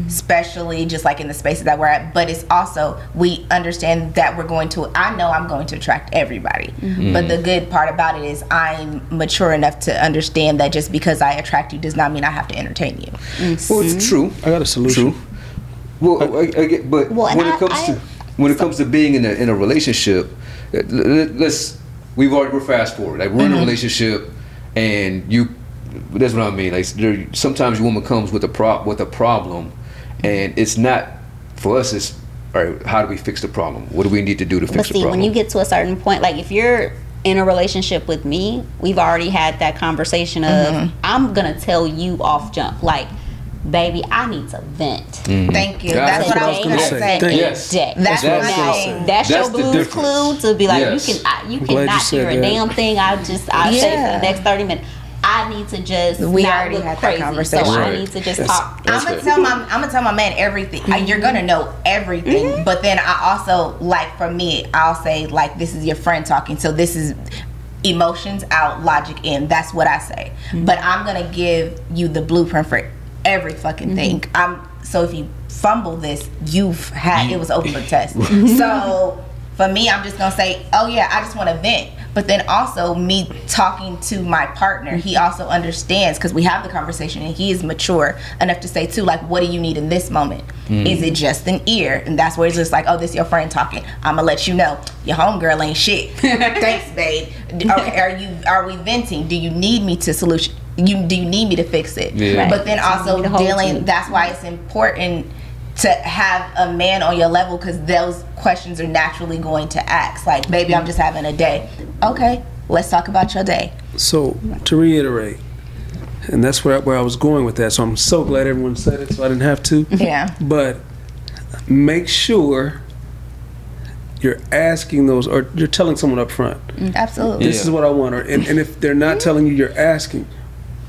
especially just like in the spaces that we're at, but it's also, we understand that I know I'm going to attract everybody, but the good part about it is I'm mature enough to understand that just because I attract you does not mean I have to entertain you. Well, it's true. I got a solution. True. Well, I get, but when it comes to being in a relationship, we're fast forward. Like, we're in a relationship, and that's what I mean. Like, sometimes your woman comes with a problem, and it's not, for us, it's, all right, how do we fix the problem? What do we need to do to fix the problem? When you get to a certain point, like if you're in a relationship with me, we've already had that conversation of, I'm gonna tell you off jump, like, baby, I need to vent. Thank you. That's what I was gonna say. Yes. That's what I That's your the blues difference. clue to be like, you glad cannot you said hear a that. damn thing. I say for the next 30 minutes. I need to just We not already look had that crazy. conversation. So Right. I need to just talk. I'm gonna tell my man everything. You're gonna know everything, but then I also, like, for me, I'll say, like, this is your friend talking, so this is emotions out, logic in. That's what I say. But I'm gonna give you the blueprint for every fucking thing. So if you fumble this, it was open book test. So for me, I'm just gonna say, oh yeah, I just want to vent. But then also, me talking to my partner, he also understands, because we have the conversation, and he is mature enough to say too, like, what do you need in this moment? Is it just an ear? And that's where it's just like, oh, this your friend talking. I'm gonna let you know your homegirl ain't shit. Thanks, babe. Okay, are we venting? Do you need me to solution? Do you need me to fix it? Yeah. But then also team. that's why it's important to have a man on your level, because those questions are naturally going to ask. Like, baby, I'm just having a day. Okay, let's talk about your day. So to reiterate, and that's where I was going with that. So I'm so glad everyone said it, so I didn't have to. Yeah. But make sure you're asking those, or you're telling someone up front. Absolutely. This is what I want. And if they're not telling you, you're asking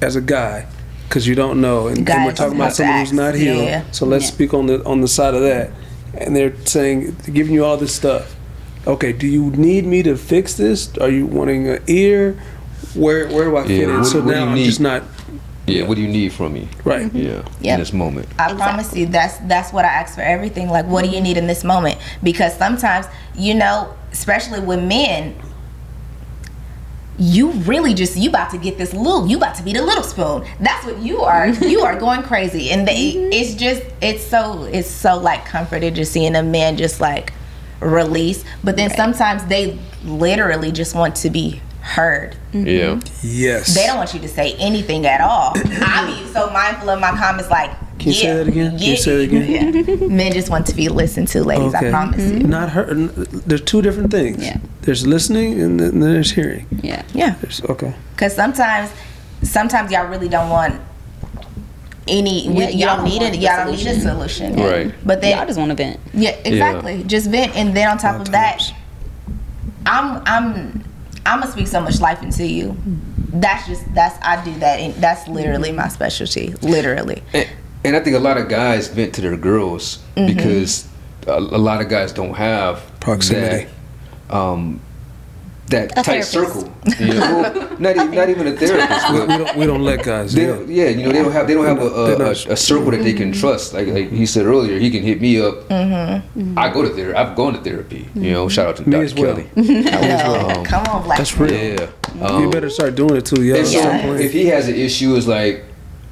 as a guy, because you don't know. And we're talking about someone who's not healed. Yeah. So let's speak on the side of that. And they're saying, they're giving you all this stuff. Okay, do you need me to fix this? Are you wanting an ear? Where do I fit in? So now I'm just not. Yeah, what do you need from me? Right. Yeah. Yep. In this moment. I promise you, that's what I ask for everything. Like, what do you need in this moment? Because sometimes, you know, especially with men, you really just, you about to get this little, you about to be the little spoon. That's what you are. You are going crazy. And it's just, it's so like comforted just seeing a man just like release. But then sometimes they literally just want to be heard. Yeah. Yes. They don't want you to say anything at all. I be so mindful of my comments, like, Can you say that again? Can you say that again? Yeah. Men just want to be listened to, ladies. I promise you. Not heard. There's two different things. Yeah. There's listening and then there's hearing. Yeah. Yeah. Okay. Because sometimes y'all really don't want any. Y'all don't need it. Y'all don't need a solution. Right. But then Y'all just want to vent. Yeah, exactly. Yeah. Just vent, and then on top of that, I'm gonna speak so much life into you. I do that, and that's literally my specialty. Literally. And I think a lot of guys vent to their girls because a lot of guys don't have Proximity. that A tight therapist. circle. You know? Well, not even a therapist. But We don't let guys. they Yeah. don't, yeah, you know, they don't have a circle that they can trust. Like he said earlier, he can hit me up. I go to therapy. I've gone to therapy. You know, shout out to Me Dr. as well. Kelly. No, come on, black. That's real. Yeah. You better start doing it too, y'all. And so Yeah. if he has an issue, it's like,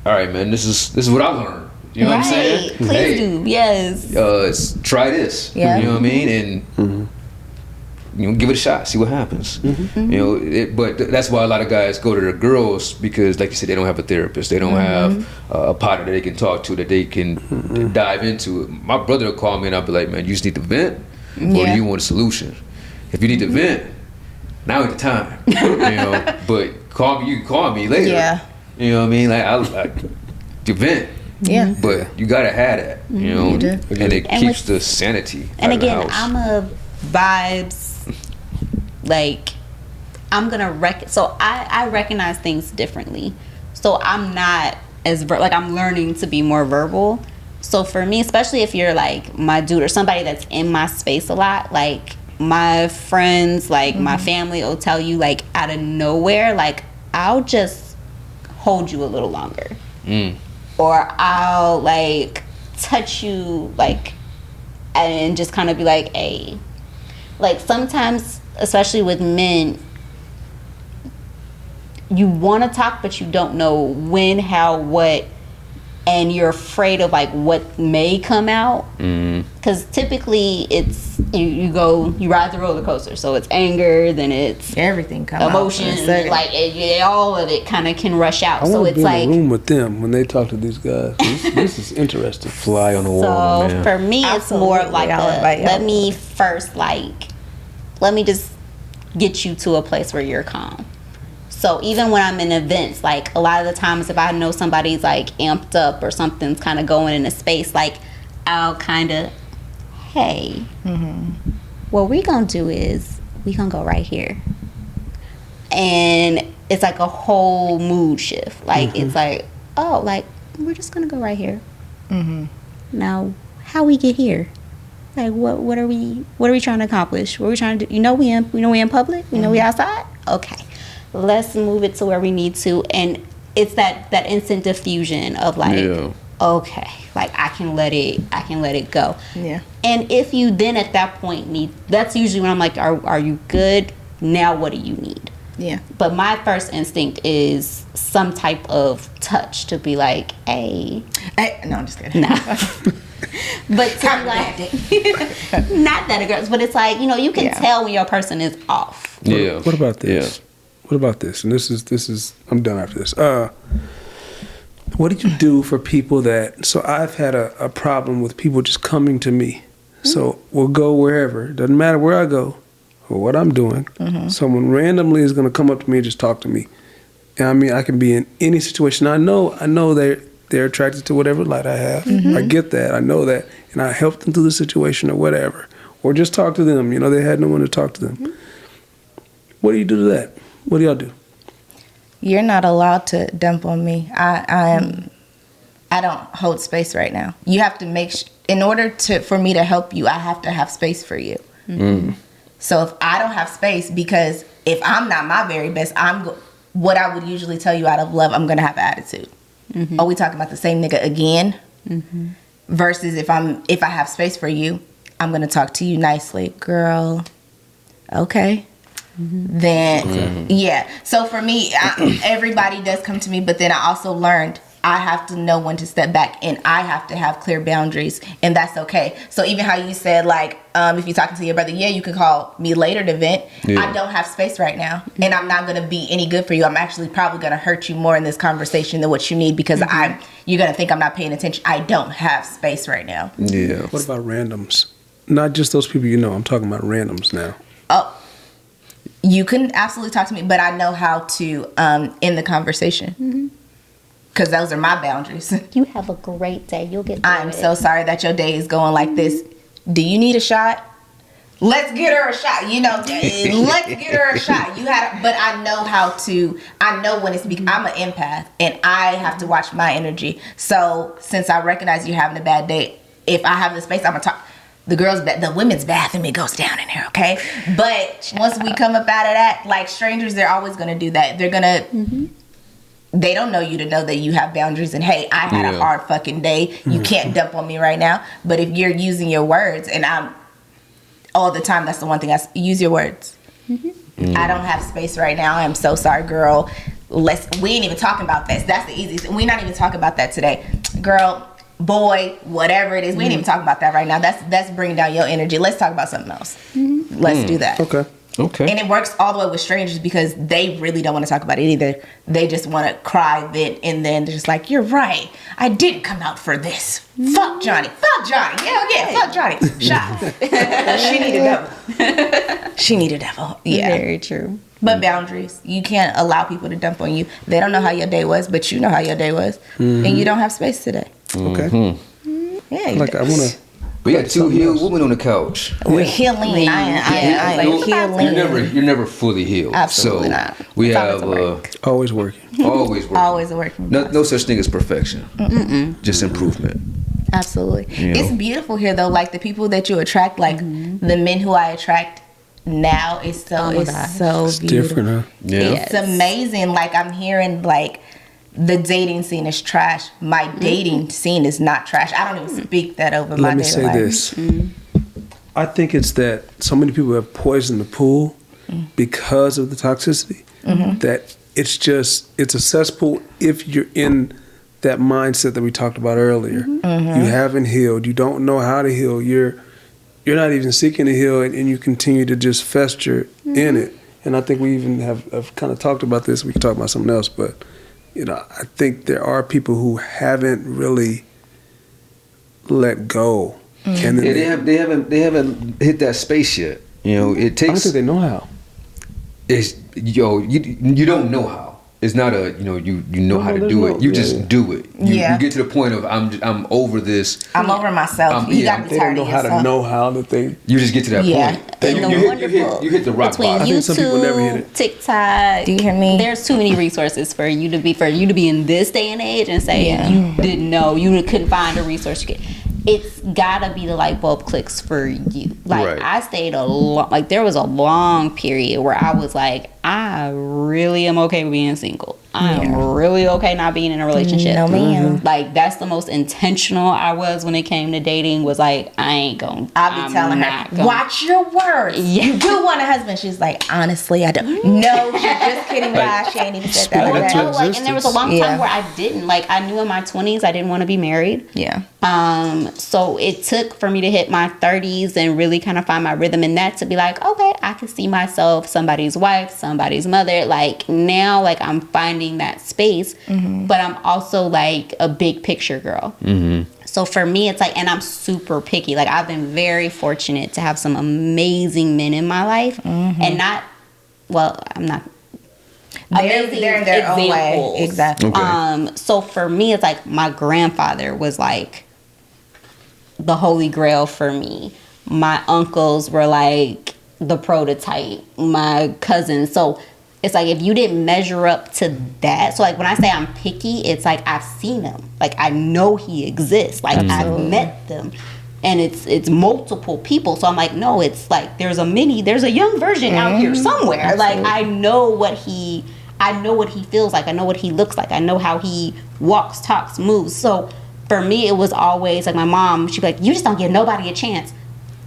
all right, man, this is what I learned. You know what I'm saying? Please Hey, do. Yes. try this. Yeah. You know what I mean? And you know, give it a shot, see what happens. You know, but that's why a lot of guys go to their girls because, like you said, they don't have a therapist. They don't have a partner that they can talk to, that they can dive into. My brother will call me and I'll be like, man, you just need to vent, or do Yeah. you want a solution? If you need to vent, now is the time. You know, but you can call me later. Yeah. You know what I mean? Like you vent. Yeah. But you gotta have that, you know, You do. and it And keeps with- the sanity And out of the again, house. I'm a vibes, like, I'm gonna so I recognize things differently. So I'm not as like, I'm learning to be more verbal. So for me, especially if you're like my dude or somebody that's in my space a lot, like my friends, like my family will tell you, like, out of nowhere, like, I'll just hold you a little longer. Or I'll like touch you, like, and just kind of be like, hey, like, sometimes, especially with men, you want to talk, but you don't know when, how, what, and you're afraid of like what may come out. Because typically it's you ride the roller coaster, so it's anger, then it's Everything comes emotion, like all of it kind of can rush out. I So want to it's be like, in a room with them when they talk to these guys. This is interesting. Fly on the wall, so man. for me, it's more of like Absolutely. I'll invite y'all. let me first, like, let me just get you to a place where you're calm. So even when I'm in events, like, a lot of the times if I know somebody's like amped up or something's kind of going in a space, like, I'll kind of, hey, what we gonna do is we gonna go right here. And it's like a whole mood shift. Like, it's like, oh, like, we're just gonna go right here. Now, how we get here? Like, what are we trying to accomplish? What are we trying to do? We know we in public? We know we outside? Okay. Let's move it to where we need to. And it's that instant diffusion of like, okay, like, I can let it go. Yeah. And if you then at that point that's usually when I'm like, are you good? Now what do you need? Yeah. But my first instinct is some type of touch to be like, hey. No, I'm just kidding. Nah. But to be like, not that aggressive, but it's like, you can tell when your person is off. What about this? What about this? And this is I'm done after this. What did you do for people so I've had a problem with people just coming to me. So we'll go wherever. Doesn't matter where I go or what I'm doing. Someone randomly is going to come up to me and just talk to me. I mean, I can be in any situation. I know they're attracted to whatever light I have. I get that. I know that. And I help them through the situation or whatever. Or just talk to them. You know, they had no one to talk to them. What do you do to that? What do y'all do? You're not allowed to dump on me. I don't hold space right now. You have to in order for me to help you, I have to have space for you. So if I don't have space, because if I'm not my very best, what I would usually tell you out of love, I'm gonna have attitude. Are we talking about the same nigga again? Versus if I have space for you, I'm gonna talk to you nicely, girl. Okay. Then yeah. So for me, everybody does come to me, but then I also learned I have to know when to step back, and I have to have clear boundaries, and that's okay. So even how you said, like, if you're talking to your brother, yeah, you can call me later to vent. I don't have space right now, and I'm not going to be any good for you. I'm actually probably going to hurt you more in this conversation than what you need, because you're going to think I'm not paying attention. I don't have space right now. Yeah. What about randoms? Not just those people you know. I'm talking about randoms now. Oh, you can absolutely talk to me, but I know how to end the conversation. Because those are my boundaries. You have a great day. You'll get through I'm so sorry that your day is going like this. Do you need a shot? Let's get her a shot. You know, let's get her a shot. But I know how to. I know when it's. I'm an empath, and I have to watch my energy. So since I recognize you're having a bad day, if I have the space, I'm gonna talk. The women's bathroom, it goes down in there, okay? But once we come up out of that, like strangers, they're always gonna do that. They're gonna. They don't know you to know that you have boundaries, and hey, I had a hard fucking day. You can't dump on me right now. But if you're using your words, and I'm all the time, that's the one thing use your words. I don't have space right now. I'm so sorry, girl. We ain't even talking about this. That's the easiest. We're not even talking about that today, girl, boy, whatever it is. We ain't even talking about that right now. That's bringing down your energy. Let's talk about something else. Let's do that. Okay. And it works all the way with strangers, because they really don't want to talk about it either. They just want to cry, vent, and then they're just like, you're right. I didn't come out for this. Fuck Johnny. Fuck Johnny. Yeah. Fuck Johnny. Shot. She need a devil. She need a devil. Yeah. Very true. But boundaries. You can't allow people to dump on you. They don't know how your day was, but you know how your day was. And you don't have space today. Okay. Yeah. Like, I want to... We got two healed women on the couch. We're healing. I am healing. You're never fully healed. Absolutely so not. We It's have always working. always working. Always working. No such thing as perfection. Just improvement. Absolutely. You know? It's beautiful here, though. Like, the people that you attract, like the men who I attract now, is so It's beautiful. different, huh? Yeah. It's amazing. Like, I'm hearing, like, the dating scene is trash. My dating scene is not trash. I don't even speak that over my dating life. Let me say this. I think it's that so many people have poisoned the pool because of the toxicity, that it's a cesspool if you're in that mindset that we talked about earlier. You haven't healed. You don't know how to heal. You're not even seeking to heal, and you continue to just fester in it. And I think we even have kind of talked about this. We can talk about something else, but you know, I think there are people who haven't really let go, and then they haven't hit that space yet. You know, it takes. I don't think they know how. You don't know how. It's not a you know how to do it. You just do it. You get to the point of I'm over this. I'm over myself. You gotta be They don't tired know of how yourself. to know how that they. You just get to that point. And You hit the rock between bottom. I think some people never hit YouTube, it. TikTok. Do you hear me? There's too many resources for you to be in this day and age and say you didn't know, you couldn't find a resource. It's gotta be the light bulb clicks for you. Like Right. I stayed there was a long period where I was like, I really am okay with being single. I am really okay not being in a relationship. No, ma'am. Like that's the most intentional I was when it came to dating. Was like, I ain't gonna. I'll be telling her, watch your words. Yeah. You do want a husband. She's like, honestly, I don't. No, she's just kidding, guys. She ain't even said that. Speak No, like, and there was a long Yeah. time where I didn't. Like I knew in my 20s I didn't want to be married. Yeah. So it took for me to hit my 30s and really kind of find my rhythm in that, to be like, okay, I can see myself somebody's wife, somebody's mother. Like now, like I'm finding that space, but I'm also like a big picture girl. So for me, it's like, and I'm super picky. Like I've been very fortunate to have some amazing men in my life, and I'm not amazing They're in their own way. examples. Exactly. Okay. So for me, it's like my grandfather was like the holy grail for me. My uncles were like the prototype. My cousins. So it's like if you didn't measure up to that. So like when I say I'm picky, it's like I've seen him. Like I know he exists. Like I've met them. And it's multiple people. So I'm like, no, it's like there's a young version out here somewhere. Absolutely. Like I know what he feels like. I know what he looks like. I know how he walks, talks, moves. So for me, it was always like my mom, she'd be like, you just don't give nobody a chance.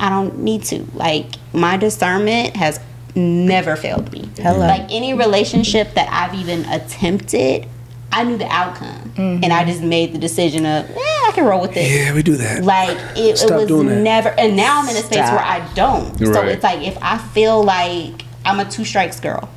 I don't need to. Like my discernment has never failed me. Hello. Like any relationship that I've even attempted, I knew the outcome. And I just made the decision of, I can roll with it. Yeah, we do that. Like it was doing that. never, and now I'm in a space Stop. where I don't. So Right. it's like if I feel like I'm a 2 strikes girl.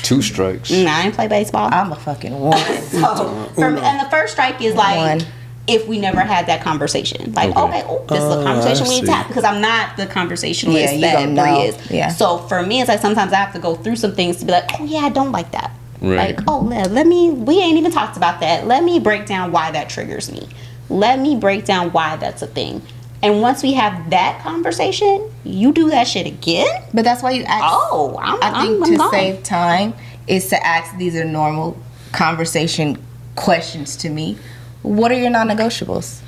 2 strikes. I ain't play baseball. I'm a fucking woman. So, and the first strike is like One. if we never had that conversation. Like, Okay. this is a conversation I we need to see. have because I'm not the conversationalist Yeah, you that don't Bree know. is. Yeah. So for me, it's like sometimes I have to go through some things to be like, oh yeah, I don't like that. Right. Like, we ain't even talked about that. Let me break down why that triggers me. Let me break down why that's a thing. And once we have that conversation, you do that shit again. But that's why you ask. I think to gone. save time is to ask, these are normal conversation questions to me. What are your non-negotiables?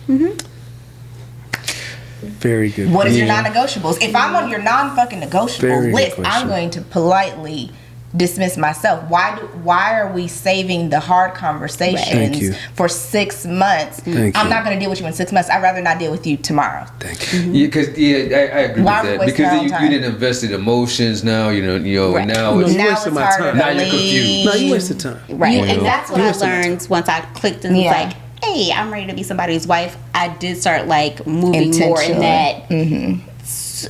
Very good. What is your non-negotiables? If I'm on your non-fucking negotiable Very good list, question. I'm going to politely dismiss myself. Why are we saving the hard Thank conversations you. for 6 months? Thank I'm you. not going to deal with you in 6 months. I'd rather not deal with you tomorrow. Thank you. Yeah, because I agree Why with are we that wasting because our then own you time? didn't invest in emotions. Now Right. now No, it's you Now wasted it's my harder time. to Now you're leave. confused. No, you wasted time. Right. You know. And that's what You I wasted my learned once I clicked and was Yeah. like, hey, I'm ready to be somebody's wife. I did start like moving more in that.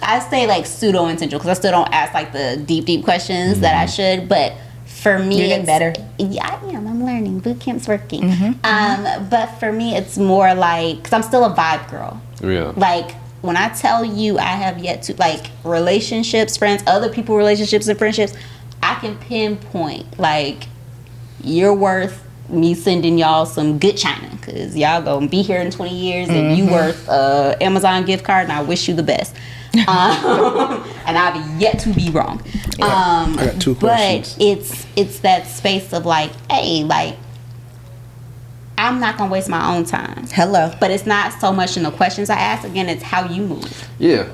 I say like pseudo intentional because I still don't ask like the deep questions that I should. But for me, You're getting better. Yeah, I am. I'm learning. Boot camp's working. But for me, it's more like because I'm still a vibe girl. Yeah. Like when I tell you, I have yet to like relationships, friends, other people, relationships and friendships. I can pinpoint like you're worth me sending y'all some good china because y'all gonna be here in 20 years and you worth Amazon gift card and I wish you the best. And I've yet to be wrong. I got 2 questions. But it's that space of like, hey, like I'm not gonna waste my own time. Hello. But it's not so much in the questions I ask. Again, it's how you move. Yeah.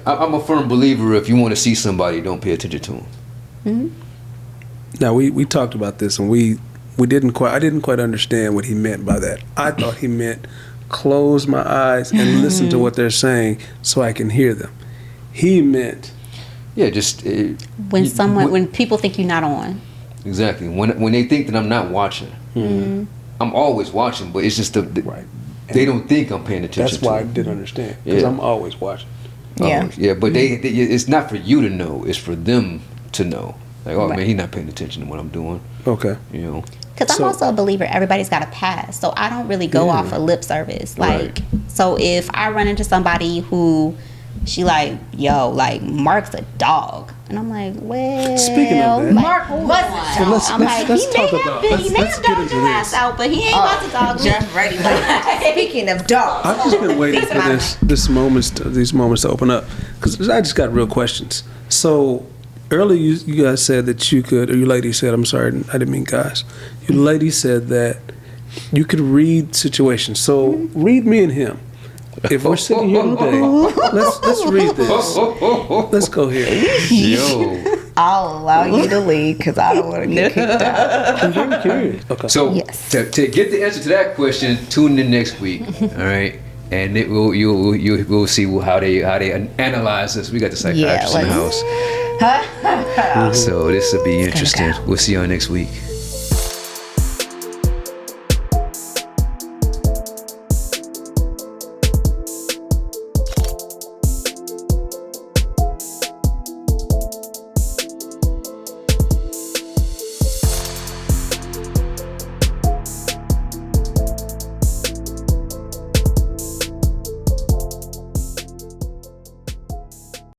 I'm a firm believer. If you want to see somebody, don't pay attention to them. Now we talked about this and I didn't quite understand what he meant by that. I thought he meant close my eyes and listen to what they're saying so I can hear them. He meant Yeah, just When people think you're not on. exactly when they think that I'm not watching. I'm always watching, but it's just right. they don't think I'm paying attention. That's why I to didn't understand because Yeah. I'm always watching. Yeah. Yeah, but they it's not for you to know; it's for them to know. Like, oh man, he's not paying attention to what I'm doing. Okay. You know. Because I'm also a believer, everybody's got a past. So I don't really go off of lip service. Like, Right. so if I run into somebody who she like, yo, like, Mark's a dog. And I'm like, well. Speaking of that. like, Mark hold wasn't. on. So let's- I'm let's- like, let's he talk may about- have been, let's- he may let's have get dogged into your ass this. out, but he ain't about to dog me. Jeff ready. Speaking of dogs. I've just been waiting for these moments to open up because I just got real questions. So earlier you guys said that you could, or you ladies said, I'm sorry, I didn't mean guys. You ladies said that you could read situations. So read me and him. If we're sitting here today, let's read this. Let's go here. Yo. I'll allow you to lead because I don't want to get kicked out. I'm very curious. Okay. So Yes. to get the answer to that question, tune in next week. All right. And you'll see how they analyze this. We got the psychiatrist in the house. So this will be interesting. We'll see y'all next week.